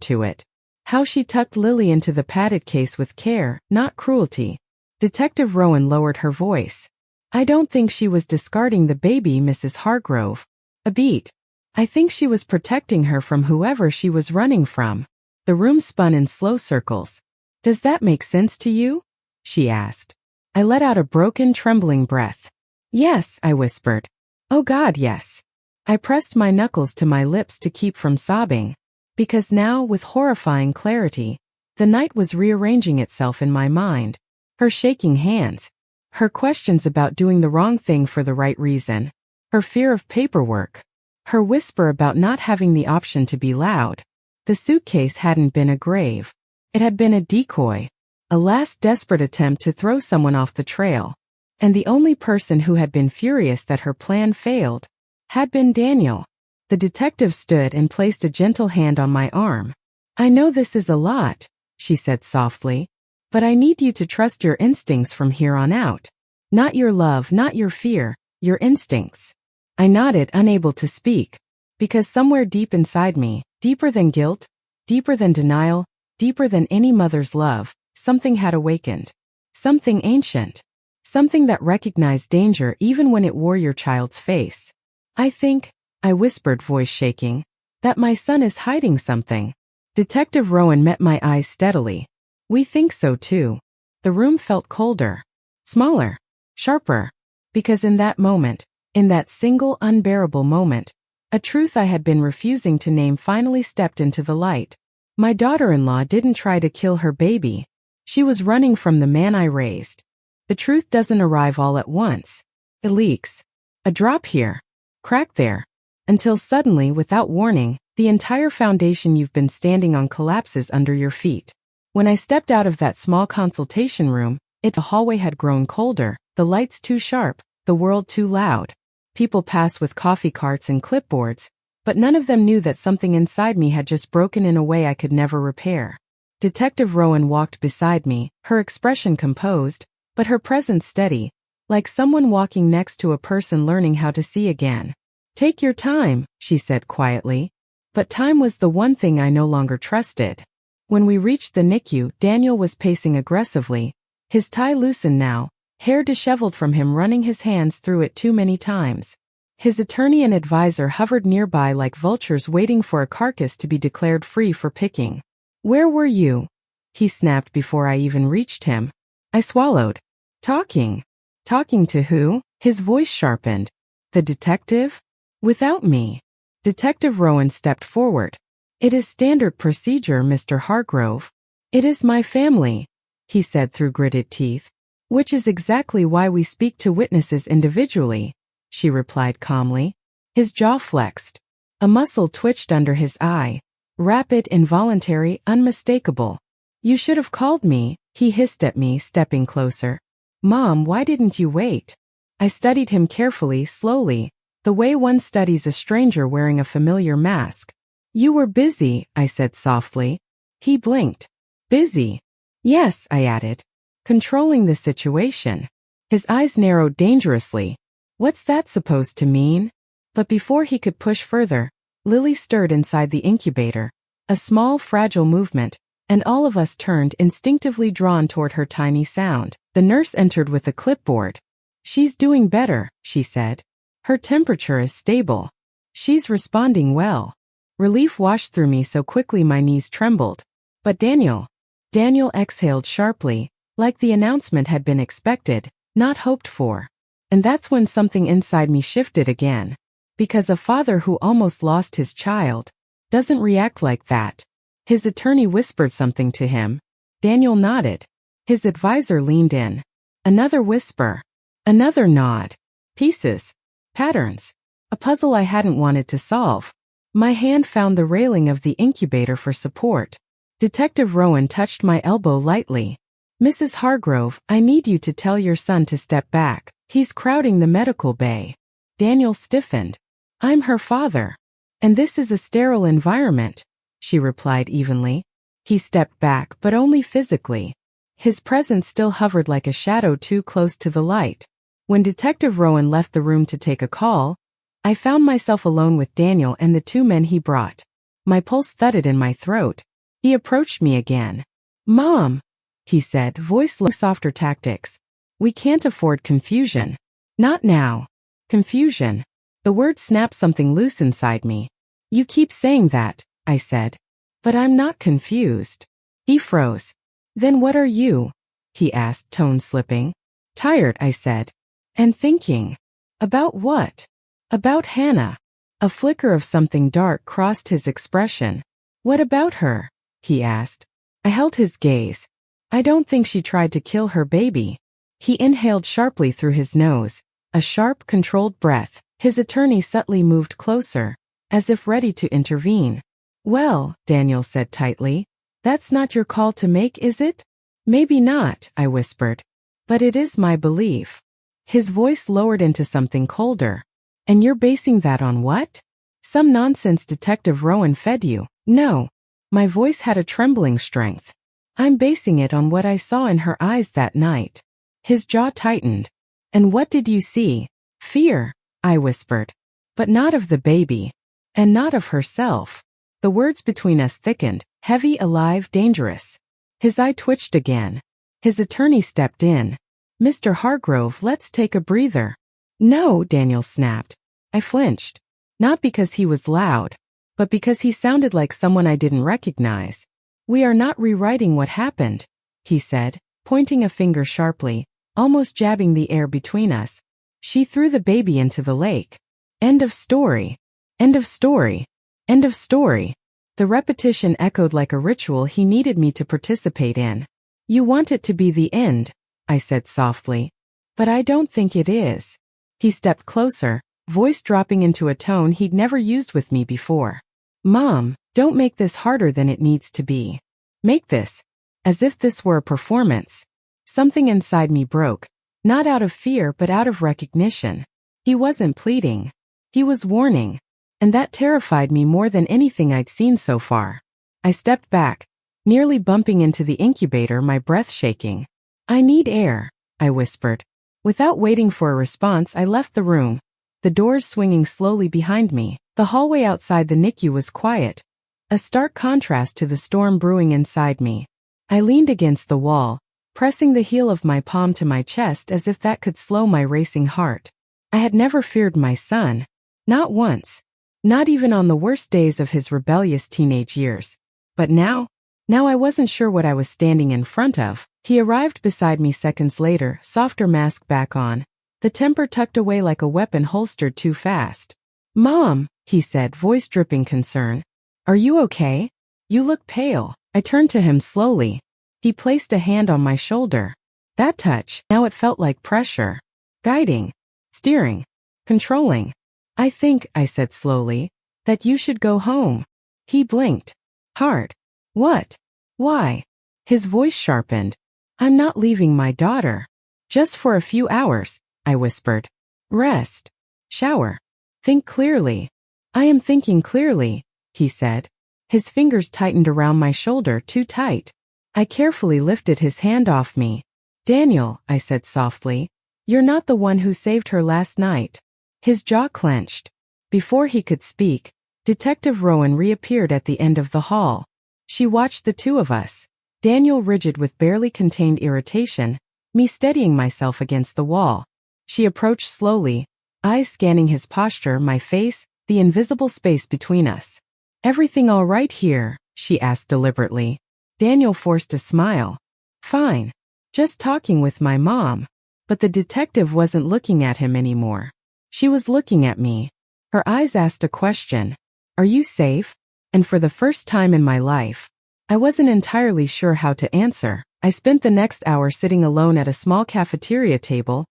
to it. How she tucked Lily into the padded case with care, not cruelty. Detective Rowan lowered her voice. I don't think she was discarding the baby, Mrs. Hargrove. A beat. I think she was protecting her from whoever she was running from. The room spun in slow circles. Does that make sense to you? She asked. I let out a broken, trembling breath. Yes, I whispered. Oh God, yes. I pressed my knuckles to my lips to keep from sobbing. Because now, with horrifying clarity, the night was rearranging itself in my mind. Her shaking hands. Her questions about doing the wrong thing for the right reason. Her fear of paperwork. Her whisper about not having the option to be loud. The suitcase hadn't been a grave. It had been a decoy. A last desperate attempt to throw someone off the trail. And the only person who had been furious that her plan failed had been Daniel. The detective stood and placed a gentle hand on my arm. I know this is a lot, she said softly, but I need you to trust your instincts from here on out. Not your love, not your fear, your instincts. I nodded, unable to speak, because somewhere deep inside me, deeper than guilt, deeper than denial, deeper than any mother's love, something had awakened. Something ancient. Something that recognized danger even when it wore your child's face. I think, I whispered, voice shaking, that my son is hiding something. Detective Rowan met my eyes steadily. We think so too. The room felt colder, smaller, sharper, because in that moment, in that single unbearable moment, a truth I had been refusing to name finally stepped into the light. My daughter-in-law didn't try to kill her baby. She was running from the man I raised. The truth doesn't arrive all at once. It leaks. A drop here. Crack there. Until suddenly, without warning, the entire foundation you've been standing on collapses under your feet. When I stepped out of that small consultation room, the hallway had grown colder, the lights too sharp, the world too loud. People passed with coffee carts and clipboards, but none of them knew that something inside me had just broken in a way I could never repair. Detective Rowan walked beside me, her expression composed, but her presence steady, like someone walking next to a person learning how to see again. Take your time, she said quietly. But time was the one thing I no longer trusted. When we reached the NICU, Daniel was pacing aggressively, his tie loosened now, hair disheveled from him running his hands through it too many times. His attorney and advisor hovered nearby like vultures waiting for a carcass to be declared free for picking. Where were you? He snapped before I even reached him. I swallowed. Talking. Talking to who? His voice sharpened. The detective? Without me. Detective Rowan stepped forward. It is standard procedure, Mr. Hargrove. It is my family, he said through gritted teeth. Which is exactly why we speak to witnesses individually, she replied calmly. His jaw flexed. A muscle twitched under his eye. Rapid, involuntary, unmistakable. You should have called me, he hissed at me, stepping closer. Mom, why didn't you wait? I studied him carefully, slowly, the way one studies a stranger wearing a familiar mask. You were busy, I said softly. He blinked. Busy? Yes, I added. Controlling the situation. His eyes narrowed dangerously. What's that supposed to mean? But before he could push further, Lily stirred inside the incubator. A small, fragile movement, and all of us turned, instinctively drawn toward her tiny sound. The nurse entered with a clipboard. "She's doing better," she said. "Her temperature is stable. She's responding well." Relief washed through me so quickly my knees trembled. "But Daniel." Daniel exhaled sharply, like the announcement had been expected, not hoped for. And that's when something inside me shifted again. Because a father who almost lost his child doesn't react like that. His attorney whispered something to him. Daniel nodded. His advisor leaned in. Another whisper. Another nod. Pieces. Patterns. A puzzle I hadn't wanted to solve. My hand found the railing of the incubator for support. Detective Rowan touched my elbow lightly. "Mrs. Hargrove, I need you to tell your son to step back. He's crowding the medical bay." Daniel stiffened. "I'm her father. And this is a sterile environment," she replied evenly. He stepped back, but only physically. His presence still hovered like a shadow too close to the light. When Detective Rowan left the room to take a call, I found myself alone with Daniel and the two men he brought. My pulse thudded in my throat. He approached me again. "Mom," he said, voice softer tactics. "We can't afford confusion. Not now." Confusion. The word snapped something loose inside me. "You keep saying that," I said. "But I'm not confused." He froze. "Then what are you?" he asked, tone slipping. "Tired," I said. "And thinking." "About what?" "About Hannah." A flicker of something dark crossed his expression. "What about her?" he asked. I held his gaze. "I don't think she tried to kill her baby." He inhaled sharply through his nose. A sharp, controlled breath. His attorney subtly moved closer, as if ready to intervene. "Well," Daniel said tightly, "that's not your call to make, is it?" "Maybe not," I whispered. "But it is my belief." His voice lowered into something colder. "And you're basing that on what?" "Some nonsense Detective Rowan fed you." "No." My voice had a trembling strength. "I'm basing it on what I saw in her eyes that night." His jaw tightened. "And what did you see?" "Fear," I whispered. "But not of the baby. And not of herself." The words between us thickened, heavy, alive, dangerous. His eye twitched again. His attorney stepped in. "Mr. Hargrove, let's take a breather." "No," Daniel snapped. I flinched. Not because he was loud, but because he sounded like someone I didn't recognize. "We are not rewriting what happened," he said, pointing a finger sharply, almost jabbing the air between us. "She threw the baby into the lake. End of story. End of story. End of story." The repetition echoed like a ritual he needed me to participate in. "You want it to be the end," I said softly. "But I don't think it is." He stepped closer, voice dropping into a tone he'd never used with me before. "Mom, don't make this harder than it needs to be. Make this as if this were a performance." Something inside me broke, not out of fear but out of recognition. He wasn't pleading. He was warning. And that terrified me more than anything I'd seen so far. I stepped back, nearly bumping into the incubator, my breath shaking. "I need air," I whispered. Without waiting for a response, I left the room, the doors swinging slowly behind me. The hallway outside the NICU was quiet, a stark contrast to the storm brewing inside me. I leaned against the wall, pressing the heel of my palm to my chest as if that could slow my racing heart. I had never feared my son. Not once. Not even on the worst days of his rebellious teenage years. But now I wasn't sure what I was standing in front of. He arrived beside me seconds later, softer mask back on, the temper tucked away like a weapon holstered too fast. "Mom," he said, voice dripping concern. "Are you okay? You look pale." I turned to him slowly. He placed a hand on my shoulder. That touch, now it felt like pressure. Guiding. Steering. Controlling. "I think," I said slowly, "that you should go home." He blinked. Hard. "What? Why?" His voice sharpened. "I'm not leaving my daughter." "Just for a few hours," I whispered. "Rest. Shower. Think clearly." "I am thinking clearly," he said. His fingers tightened around my shoulder, too tight. I carefully lifted his hand off me. "Daniel," I said softly, "you're not the one who saved her last night." His jaw clenched. Before he could speak, Detective Rowan reappeared at the end of the hall. She watched the two of us, Daniel rigid with barely contained irritation, me steadying myself against the wall. She approached slowly, eyes scanning his posture, my face, the invisible space between us. "Everything all right here?" she asked deliberately. Daniel forced a smile. "Fine. Just talking with my mom." But the detective wasn't looking at him anymore. She was looking at me. Her eyes asked a question. "Are you safe?" And for the first time in my life, I wasn't entirely sure how to answer. I spent the next hour sitting alone at a small cafeteria table,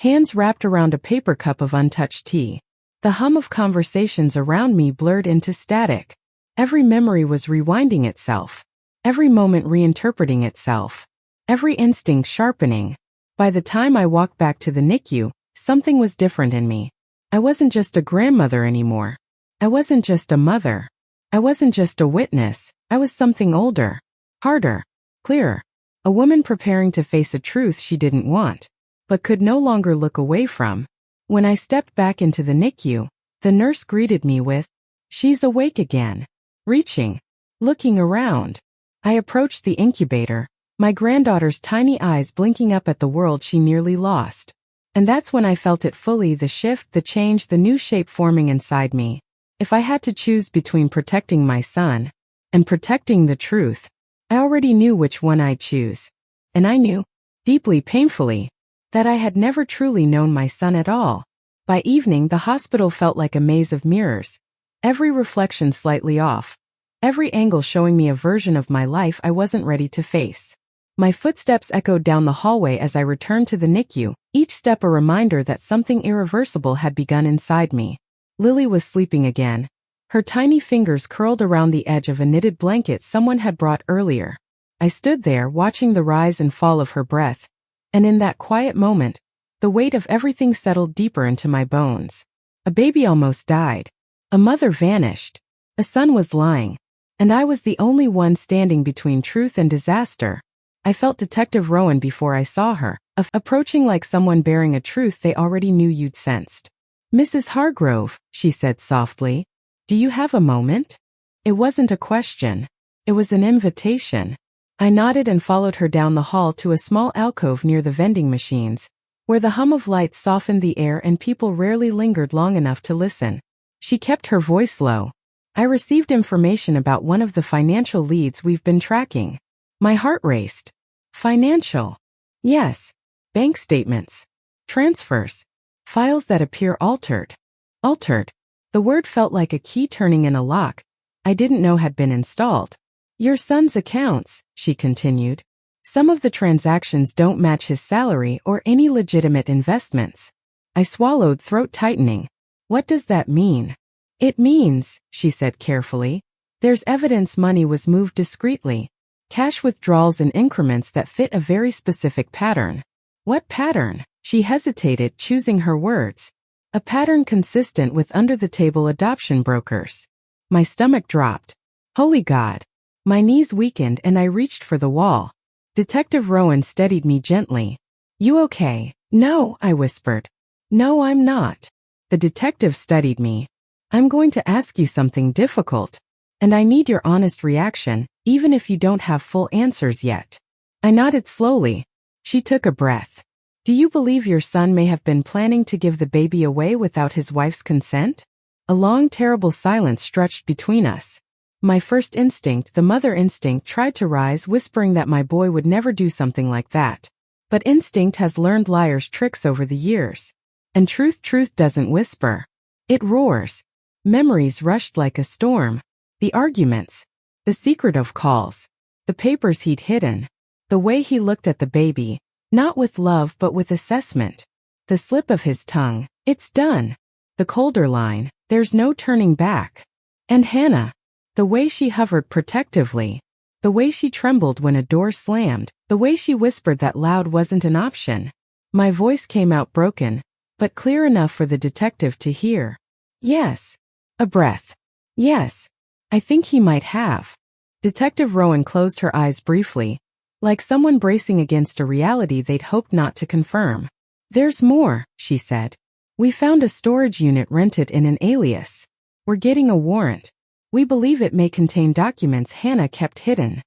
hands wrapped around a paper cup of untouched tea. The hum of conversations around me blurred into static. Every memory was rewinding itself, every moment reinterpreting itself, every instinct sharpening. By the time I walked back to the NICU, something was different in me. I wasn't just a grandmother anymore. I wasn't just a mother. I wasn't just a witness. I was something older, harder, clearer. A woman preparing to face a truth she didn't want, but could no longer look away from. When I stepped back into the NICU, the nurse greeted me with, "She's awake again." Reaching, looking around, I approached the incubator, my granddaughter's tiny eyes blinking up at the world she nearly lost. And that's when I felt it fully, the shift, the change, the new shape forming inside me. If I had to choose between protecting my son and protecting the truth, I already knew which one I'd choose. And I knew, deeply painfully, that I had never truly known my son at all. By evening, the hospital felt like a maze of mirrors, every reflection slightly off, every angle showing me a version of my life I wasn't ready to face. My footsteps echoed down the hallway as I returned to the NICU, each step a reminder that something irreversible had begun inside me. Lily was sleeping again, her tiny fingers curled around the edge of a knitted blanket someone had brought earlier. I stood there watching the rise and fall of her breath, and in that quiet moment, the weight of everything settled deeper into my bones. A baby almost died. A mother vanished. A son was lying. And I was the only one standing between truth and disaster. I felt Detective Rowan before I saw her, approaching like someone bearing a truth they already knew you'd sensed. "Mrs. Hargrove," she said softly, "do you have a moment?" It wasn't a question. It was an invitation. I nodded and followed her down the hall to a small alcove near the vending machines, where the hum of lights softened the air and people rarely lingered long enough to listen. She kept her voice low. "I received information about one of the financial leads we've been tracking." My heart raced. Financial? Yes. Bank statements. Transfers. Files that appear altered. Altered. The word felt like a key turning in a lock I didn't know had been installed. "Your son's accounts," she continued. "Some of the transactions don't match his salary or any legitimate investments." I swallowed, throat tightening. "What does that mean?" "It means," she said carefully, "there's evidence money was moved discreetly. Cash withdrawals in increments that fit a very specific pattern." "What pattern?" She hesitated, choosing her words. "A pattern consistent with under-the-table adoption brokers." My stomach dropped. Holy God. My knees weakened and I reached for the wall. Detective Rowan steadied me gently. "You okay?" "No," I whispered. "No, I'm not." The detective studied me. "I'm going to ask you something difficult, and I need your honest reaction, even if you don't have full answers yet." I nodded slowly. She took a breath. "Do you believe your son may have been planning to give the baby away without his wife's consent?" A long, terrible silence stretched between us. My first instinct, the mother instinct, tried to rise, whispering that my boy would never do something like that. But instinct has learned liars' tricks over the years. And truth doesn't whisper. It roars. Memories rushed like a storm. The arguments. The secretive calls. The papers he'd hidden. The way he looked at the baby. Not with love but with assessment. The slip of his tongue. "It's done." The colder line. "There's no turning back." And Hannah. The way she hovered protectively. The way she trembled when a door slammed. The way she whispered that loud wasn't an option. My voice came out broken, but clear enough for the detective to hear. "Yes." A breath. "Yes. I think he might have." Detective Rowan closed her eyes briefly, like someone bracing against a reality they'd hoped not to confirm. "There's more," she said. "We found a storage unit rented in an alias. We're getting a warrant. We believe it may contain documents Hannah kept hidden,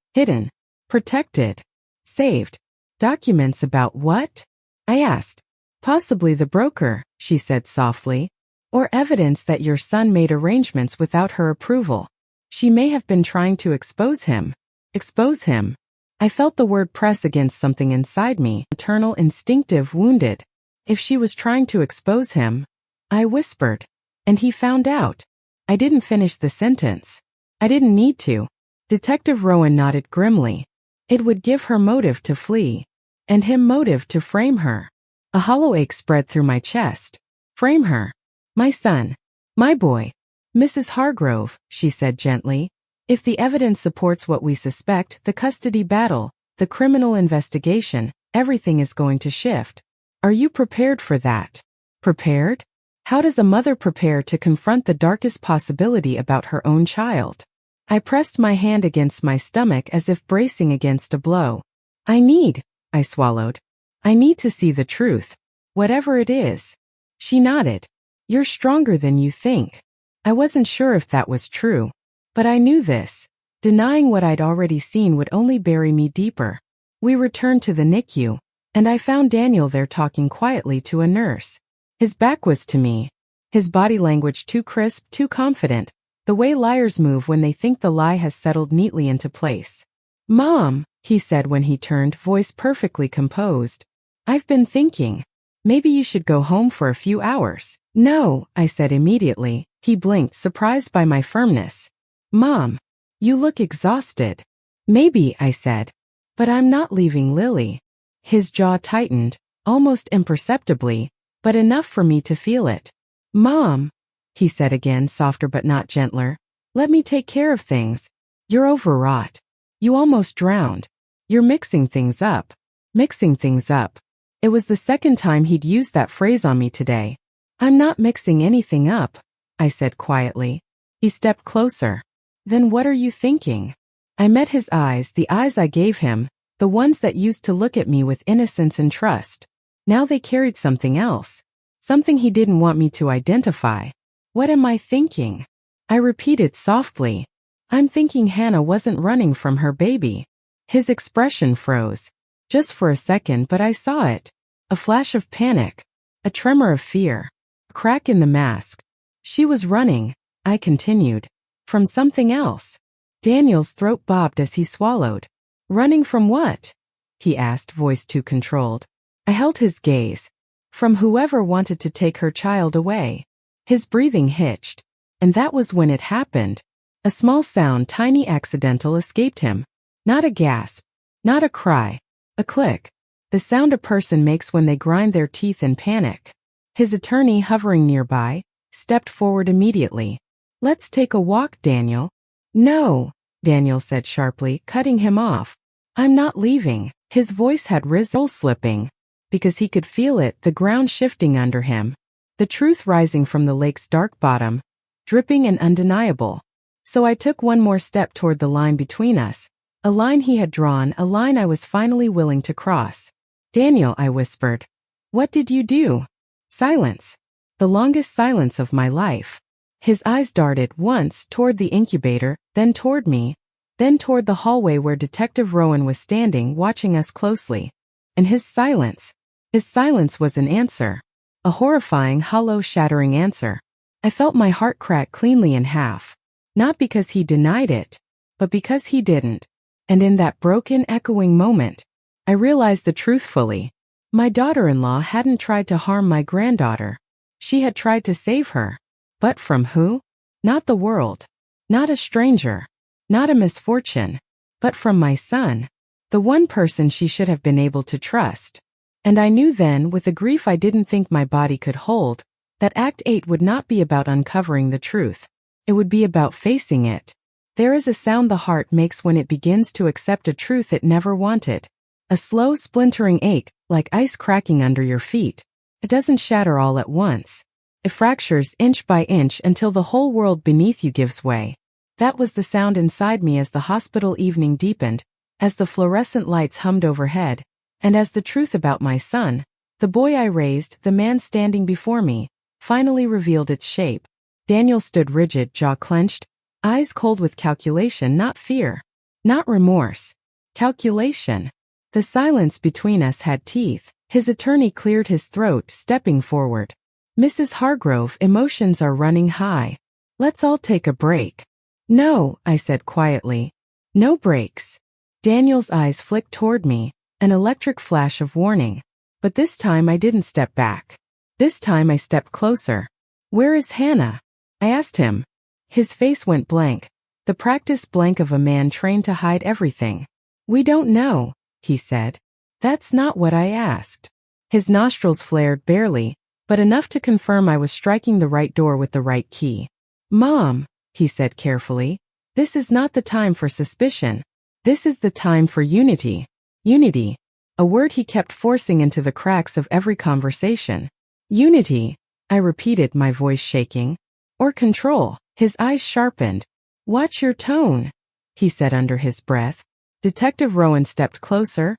protected, saved. Documents about what? I asked. Possibly the broker, she said softly. Or evidence that your son made arrangements without her approval. She may have been trying to expose him. Expose him. I felt the word press against something inside me, eternal, instinctive, wounded. If she was trying to expose him, I whispered. And he found out. I didn't finish the sentence. I didn't need to. Detective Rowan nodded grimly. It would give her motive to flee. And him motive to frame her. A hollow ache spread through my chest. Frame her. My son. My boy. Mrs. Hargrove, she said gently. If the evidence supports what we suspect, the custody battle, the criminal investigation, everything is going to shift. Are you prepared for that? Prepared? How does a mother prepare to confront the darkest possibility about her own child? I pressed my hand against my stomach as if bracing against a blow. I swallowed. I need to see the truth. Whatever it is. She nodded. You're stronger than you think. I wasn't sure if that was true. But I knew this. Denying what I'd already seen would only bury me deeper. We returned to the NICU, and I found Daniel there talking quietly to a nurse. His back was to me. His body language too crisp, too confident, the way liars move when they think the lie has settled neatly into place. Mom, he said when he turned, voice perfectly composed. I've been thinking. Maybe you should go home for a few hours. No, I said immediately. He blinked, surprised by my firmness. Mom, you look exhausted. Maybe, I said. But I'm not leaving Lily. His jaw tightened, almost imperceptibly, but enough for me to feel it. Mom, he said again, softer but not gentler. Let me take care of things. You're overwrought. You almost drowned. You're mixing things up. Mixing things up. It was the second time he'd used that phrase on me today. I'm not mixing anything up, I said quietly. He stepped closer. Then what are you thinking? I met his eyes, the eyes I gave him, the ones that used to look at me with innocence and trust. Now they carried something else. Something he didn't want me to identify. What am I thinking? I repeated softly. I'm thinking Hannah wasn't running from her baby. His expression froze. Just for a second, but I saw it. A flash of panic. A tremor of fear. A crack in the mask. She was running, I continued. From something else. Daniel's throat bobbed as he swallowed. Running from what? He asked, voice too controlled. I held his gaze. From whoever wanted to take her child away. His breathing hitched. And that was when it happened. A small sound, tiny, accidental, escaped him. Not a gasp. Not a cry. A click. The sound a person makes when they grind their teeth in panic. His attorney, hovering nearby, stepped forward immediately. Let's take a walk, Daniel. No, Daniel said sharply, cutting him off. I'm not leaving. His voice had risen, slipping. Because he could feel it, the ground shifting under him. The truth rising from the lake's dark bottom, dripping and undeniable. So I took one more step toward the line between us. A line he had drawn, a line I was finally willing to cross. Daniel, I whispered. What did you do? Silence. The longest silence of my life. His eyes darted once toward the incubator, then toward me, then toward the hallway where Detective Rowan was standing, watching us closely. And his silence was an answer. A horrifying, hollow, shattering answer. I felt my heart crack cleanly in half. Not because he denied it, but because he didn't. And in that broken, echoing moment, I realized the truth fully. My daughter-in-law hadn't tried to harm my granddaughter. She had tried to save her. But from who? Not the world. Not a stranger. Not a misfortune. But from my son. The one person she should have been able to trust. And I knew then, with a grief I didn't think my body could hold, that Act 8 would not be about uncovering the truth. It would be about facing it. There is a sound the heart makes when it begins to accept a truth it never wanted. A slow, splintering ache, like ice cracking under your feet. It doesn't shatter all at once. It fractures inch by inch until the whole world beneath you gives way. That was the sound inside me as the hospital evening deepened, as the fluorescent lights hummed overhead, and as the truth about my son, the boy I raised, the man standing before me, finally revealed its shape. Daniel stood rigid, jaw clenched, eyes cold with calculation, not fear, not remorse. Calculation. The silence between us had teeth. His attorney cleared his throat, stepping forward. Mrs. Hargrove, emotions are running high. Let's all take a break. No, I said quietly. No breaks. Daniel's eyes flicked toward me, an electric flash of warning. But this time I didn't step back. This time I stepped closer. Where is Hannah? I asked him. His face went blank, the practiced blank of a man trained to hide everything. We don't know, he said. That's not what I asked. His nostrils flared barely, but enough to confirm I was striking the right door with the right key. Mom, he said carefully, this is not the time for suspicion. This is the time for unity. Unity. A word he kept forcing into the cracks of every conversation. Unity, I repeated, my voice shaking. Or control. His eyes sharpened. Watch your tone, he said under his breath. Detective Rowan stepped closer,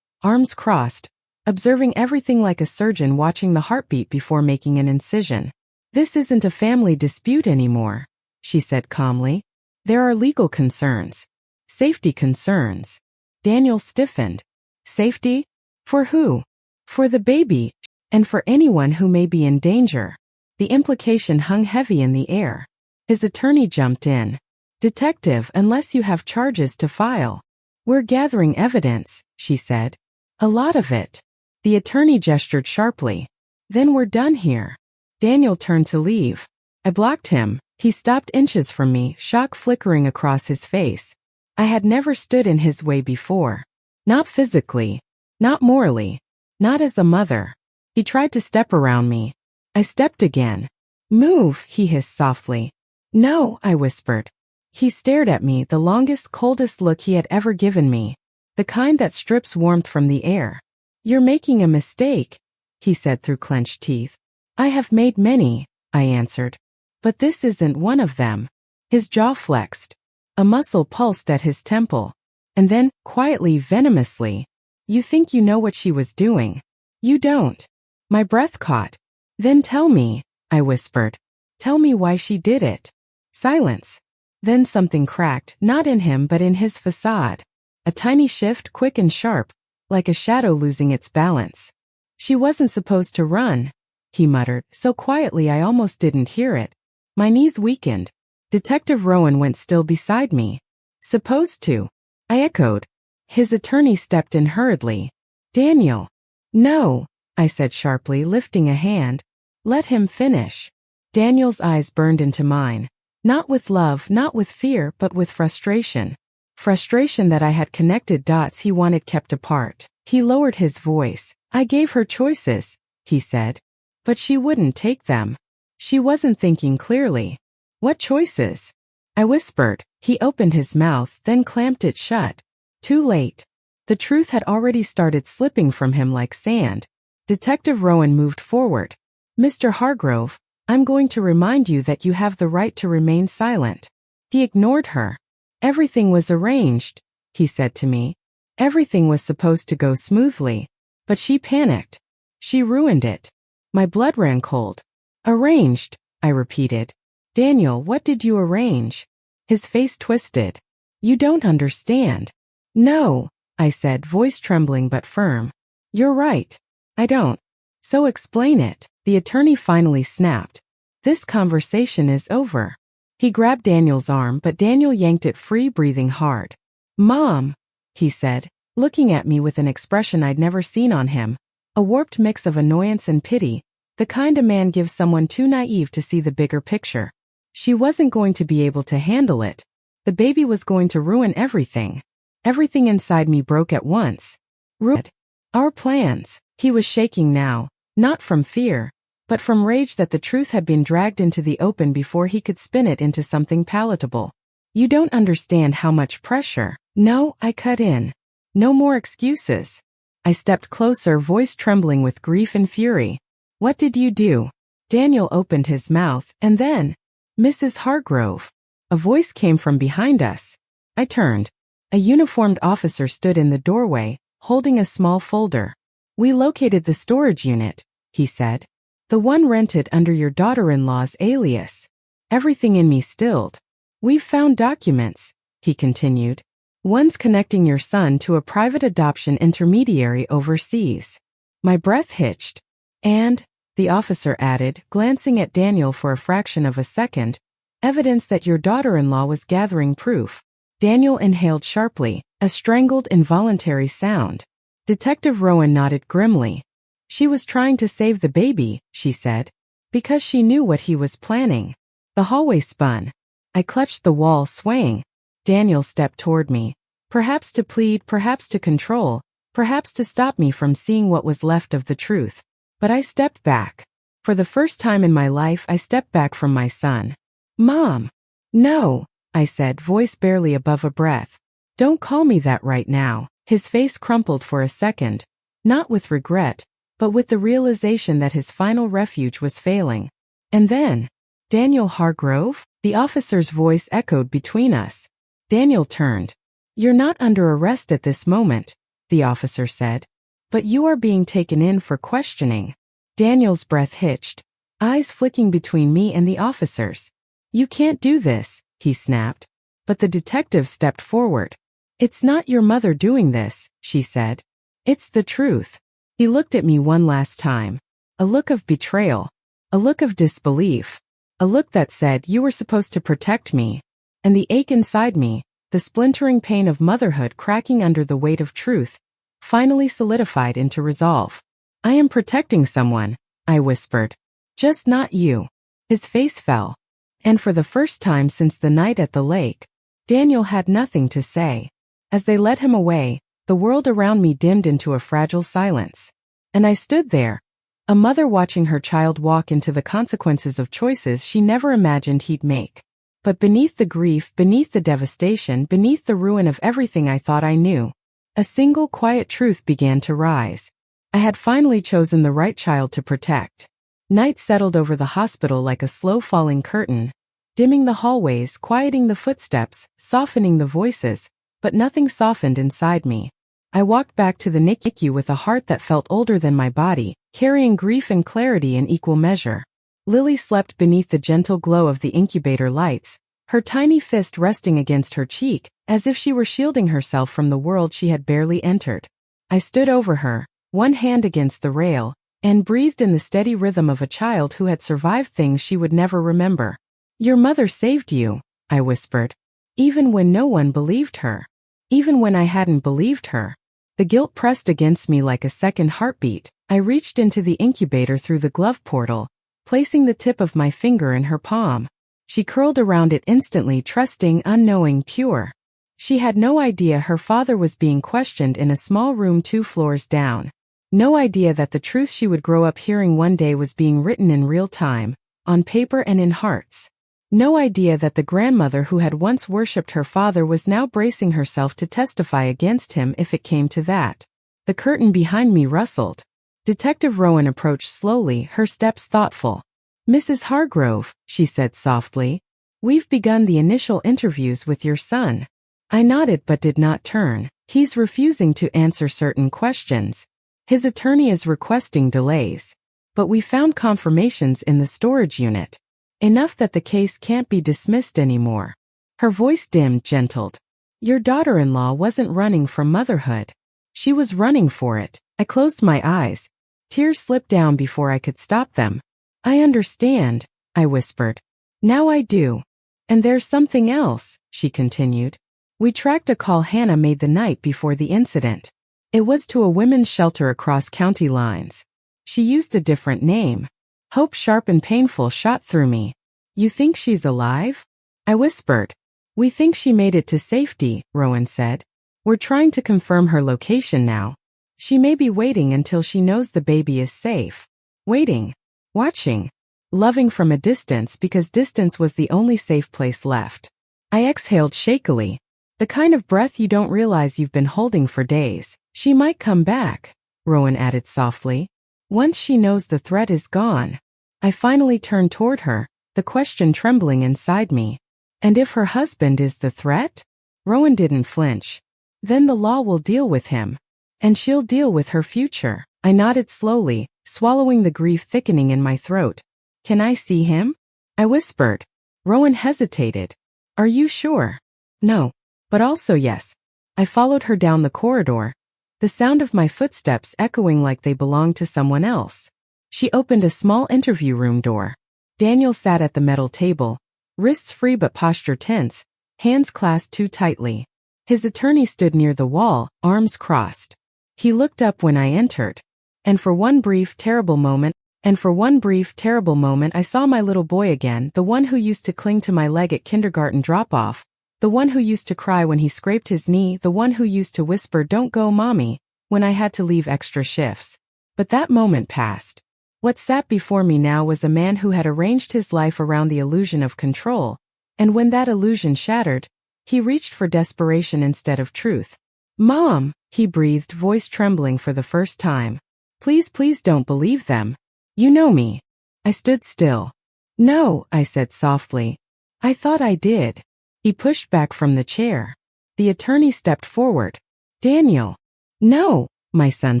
arms crossed, observing everything like a surgeon watching the heartbeat before making an incision. This isn't a family dispute anymore, she said calmly. There are legal concerns. Safety concerns. Daniel stiffened. Safety? For who? For the baby, and for anyone who may be in danger. The implication hung heavy in the air. His attorney jumped in. Detective, unless you have charges to file. We're gathering evidence, she said. A lot of it. The attorney gestured sharply. Then we're done here. Daniel turned to leave. I blocked him. He stopped inches from me, shock flickering across his face. I had never stood in his way before. Not physically. Not morally. Not as a mother. He tried to step around me. I stepped again. Move, he hissed softly. No, I whispered. He stared at me, the longest, coldest look he had ever given me. The kind that strips warmth from the air. You're making a mistake, he said through clenched teeth. I have made many, I answered. But this isn't one of them. His jaw flexed. A muscle pulsed at his temple. And then, quietly, venomously, you think you know what she was doing. You don't. My breath caught. Then tell me, I whispered. Tell me why she did it. Silence. Then something cracked, not in him but in his facade. A tiny shift, quick and sharp, like a shadow losing its balance. She wasn't supposed to run, he muttered, so quietly I almost didn't hear it. My knees weakened. Detective Rowan went still beside me. Supposed to. I echoed. His attorney stepped in hurriedly. Daniel. No, I said sharply, lifting a hand. Let him finish. Daniel's eyes burned into mine. Not with love, not with fear, but with frustration. Frustration that I had connected dots he wanted kept apart. He lowered his voice. I gave her choices, he said. But she wouldn't take them. She wasn't thinking clearly. What choices? I whispered. He opened his mouth, then clamped it shut. Too late. The truth had already started slipping from him like sand. Detective Rowan moved forward. Mr. Hargrove, I'm going to remind you that you have the right to remain silent. He ignored her. Everything was arranged, he said to me. Everything was supposed to go smoothly. But she panicked. She ruined it. My blood ran cold. Arranged, I repeated. Daniel, what did you arrange? His face twisted. You don't understand. No, I said, voice trembling but firm. You're right. I don't. So explain it. The attorney finally snapped. This conversation is over. He grabbed Daniel's arm, but Daniel yanked it free, breathing hard. Mom, he said, looking at me with an expression I'd never seen on him, a warped mix of annoyance and pity, the kind a man gives someone too naive to see the bigger picture. She wasn't going to be able to handle it. The baby was going to ruin everything. Everything inside me broke at once. Ruined our plans. He was shaking now, not from fear, but from rage that the truth had been dragged into the open before he could spin it into something palatable. You don't understand how much pressure. No, I cut in. No more excuses. I stepped closer, voice trembling with grief and fury. What did you do? Daniel opened his mouth, and then, Mrs. Hargrove. A voice came from behind us. I turned. A uniformed officer stood in the doorway, holding a small folder. We located the storage unit, he said. The one rented under your daughter-in-law's alias. Everything in me stilled. "We've found documents," he continued. "One's connecting your son to a private adoption intermediary overseas." My breath hitched. "And," the officer added, glancing at Daniel for a fraction of a second, "evidence that your daughter-in-law was gathering proof." Daniel inhaled sharply, a strangled involuntary sound. Detective Rowan nodded grimly. "She was trying to save the baby," she said, "because she knew what he was planning." The hallway spun. I clutched the wall, swaying. Daniel stepped toward me. Perhaps to plead, perhaps to control, perhaps to stop me from seeing what was left of the truth. But I stepped back. For the first time in my life, I stepped back from my son. "Mom!" "No," I said, voice barely above a breath. "Don't call me that right now." His face crumpled for a second, not with regret, but with the realization that his final refuge was failing. And then, "Daniel Hargrove?" The officer's voice echoed between us. Daniel turned. "You're not under arrest at this moment," the officer said, "but you are being taken in for questioning." Daniel's breath hitched, eyes flicking between me and the officers. "You can't do this," he snapped. But the detective stepped forward. "It's not your mother doing this," she said. "It's the truth." He looked at me one last time. A look of betrayal. A look of disbelief. A look that said, "You were supposed to protect me." And the ache inside me, the splintering pain of motherhood cracking under the weight of truth, finally solidified into resolve. "I am protecting someone," I whispered. "Just not you." His face fell. And for the first time since the night at the lake, Daniel had nothing to say. As they led him away, the world around me dimmed into a fragile silence. And I stood there, a mother watching her child walk into the consequences of choices she never imagined he'd make. But beneath the grief, beneath the devastation, beneath the ruin of everything I thought I knew, a single quiet truth began to rise. I had finally chosen the right child to protect. Night settled over the hospital like a slow-falling curtain, dimming the hallways, quieting the footsteps, softening the voices, but nothing softened inside me. I walked back to the NICU with a heart that felt older than my body, carrying grief and clarity in equal measure. Lily slept beneath the gentle glow of the incubator lights, her tiny fist resting against her cheek, as if she were shielding herself from the world she had barely entered. I stood over her, one hand against the rail, and breathed in the steady rhythm of a child who had survived things she would never remember. "Your mother saved you," I whispered, even when no one believed her. Even when I hadn't believed her. The guilt pressed against me like a second heartbeat. I reached into the incubator through the glove portal, placing the tip of my finger in her palm. She curled around it instantly, trusting, unknowing, pure. She had no idea her father was being questioned in a small room 2 floors down. No idea that the truth she would grow up hearing one day was being written in real time, on paper and in hearts. No idea that the grandmother who had once worshipped her father was now bracing herself to testify against him if it came to that. The curtain behind me rustled. Detective Rowan approached slowly, her steps thoughtful. "Mrs. Hargrove," she said softly, "we've begun the initial interviews with your son." I nodded but did not turn. "He's refusing to answer certain questions. His attorney is requesting delays. But we found confirmations in the storage unit. Enough that the case can't be dismissed anymore." Her voice dimmed, gentled. "Your daughter-in-law wasn't running from motherhood. She was running for it." I closed my eyes. Tears slipped down before I could stop them. "I understand," I whispered. "Now I do. And there's something else," she continued. "We tracked a call Hannah made the night before the incident. It was to a women's shelter across county lines. She used a different name." Hope, sharp and painful, shot through me. "You think she's alive?" I whispered. "We think she made it to safety," Rowan said. "We're trying to confirm her location now. She may be waiting until she knows the baby is safe. Waiting. Watching. Loving from a distance because distance was the only safe place left." I exhaled shakily. "The kind of breath you don't realize you've been holding for days. She might come back," Rowan added softly. "Once she knows the threat is gone." I finally turned toward her, the question trembling inside me. "And if her husband is the threat?" Rowan didn't flinch. "Then the law will deal with him. And she'll deal with her future." I nodded slowly, swallowing the grief thickening in my throat. "Can I see him?" I whispered. Rowan hesitated. Are you sure? No. But also yes. I followed her down the corridor, the sound of my footsteps echoing like they belonged to someone else. She opened a small interview room door. Daniel sat at the metal table, wrists free but posture tense, hands clasped too tightly. His attorney stood near the wall, arms crossed. He looked up when I entered. And for one brief, terrible moment, I saw my little boy again, the one who used to cling to my leg at kindergarten drop-off, the one who used to cry when he scraped his knee, the one who used to whisper, "Don't go, Mommy," when I had to leave extra shifts. But that moment passed. What sat before me now was a man who had arranged his life around the illusion of control, and when that illusion shattered, he reached for desperation instead of truth. "Mom," he breathed, voice trembling for the first time. "Please, please don't believe them. You know me." I stood still. "No," I said softly. "I thought I did." He pushed back from the chair. The attorney stepped forward. "Daniel." "No," my son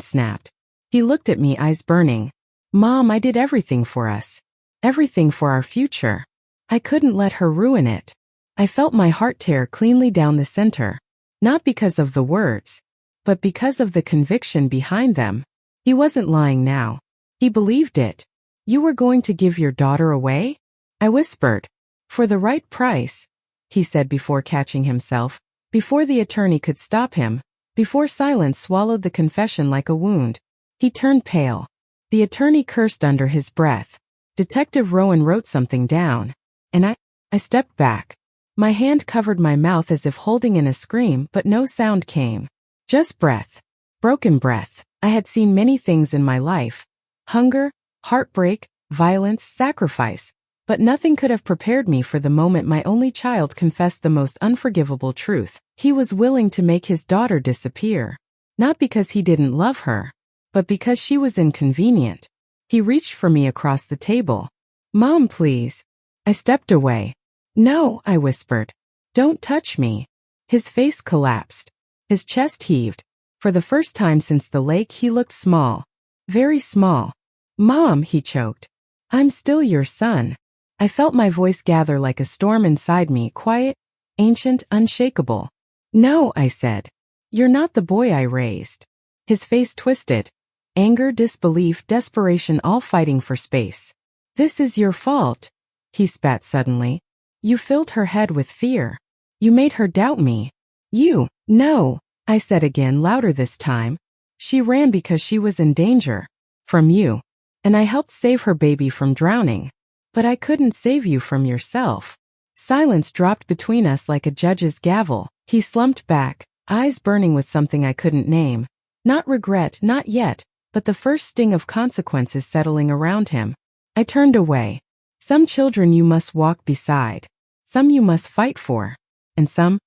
snapped. He looked at me, eyes burning. "Mom, I did everything for us. Everything for our future. I couldn't let her ruin it." I felt my heart tear cleanly down the center. Not because of the words, but because of the conviction behind them. He wasn't lying now. He believed it. "You were going to give your daughter away?" I whispered. "For the right price," he said before catching himself, before the attorney could stop him, before silence swallowed the confession like a wound. He turned pale. The attorney cursed under his breath. Detective Rowan wrote something down. And I stepped back. My hand covered my mouth as if holding in a scream, but no sound came. Just breath. Broken breath. I had seen many things in my life. Hunger, heartbreak, violence, sacrifice. But nothing could have prepared me for the moment my only child confessed the most unforgivable truth. He was willing to make his daughter disappear. Not because he didn't love her, but because she was inconvenient. He reached for me across the table. "Mom, please." I stepped away. "No," I whispered. "Don't touch me." His face collapsed. His chest heaved. For the first time since the lake, he looked small. Very small. "Mom," he choked. "I'm still your son." I felt my voice gather like a storm inside me, quiet, ancient, unshakable. "No," I said. "You're not the boy I raised." His face twisted. Anger, disbelief, desperation, all fighting for space. "This is your fault," he spat suddenly. "You filled her head with fear. You made her doubt me. You." "No," I said again, louder this time. "She ran because she was in danger. From you. And I helped save her baby from drowning. But I couldn't save you from yourself." Silence dropped between us like a judge's gavel. He slumped back, eyes burning with something I couldn't name. Not regret, not yet, but the first sting of consequences settling around him. I turned away. Some children you must walk beside. Some you must fight for. And some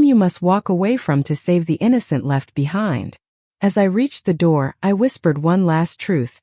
you must walk away from to save the innocent left behind. As I reached the door, I whispered one last truth.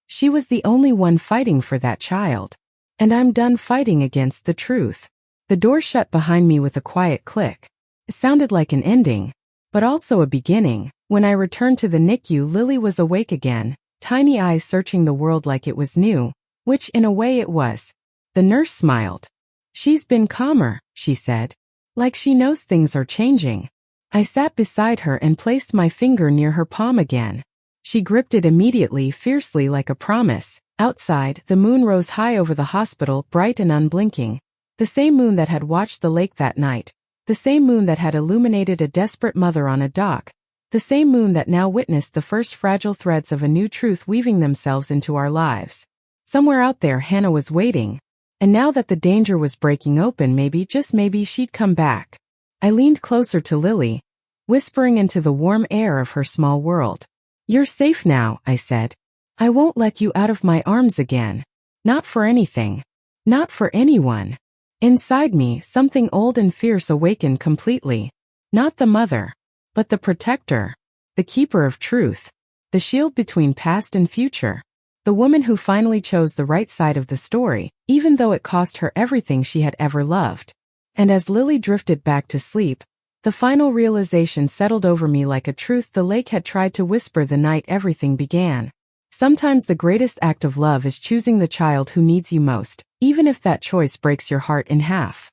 She was the only one fighting for that child. And I'm done fighting against the truth. The door shut behind me with a quiet click. It sounded like an ending, but also a beginning. When I returned to the NICU, Lily was awake again, tiny eyes searching the world like it was new, which in a way it was. The nurse smiled. "She's been calmer," she said. "Like she knows things are changing." I sat beside her and placed my finger near her palm again. She gripped it immediately, fiercely, like a promise. Outside, the moon rose high over the hospital, bright and unblinking. The same moon that had watched the lake that night. The same moon that had illuminated a desperate mother on a dock. The same moon that now witnessed the first fragile threads of a new truth weaving themselves into our lives. Somewhere out there, Hannah was waiting. And now that the danger was breaking open, maybe, just maybe, she'd come back. I leaned closer to Lily, whispering into the warm air of her small world. "You're safe now," I said. "I won't let you out of my arms again. Not for anything. Not for anyone." Inside me, something old and fierce awakened completely. Not the mother, but the protector, the keeper of truth, the shield between past and future. The woman who finally chose the right side of the story, even though it cost her everything she had ever loved. And as Lily drifted back to sleep, the final realization settled over me like a truth the lake had tried to whisper the night everything began. Sometimes the greatest act of love is choosing the child who needs you most, even if that choice breaks your heart in half.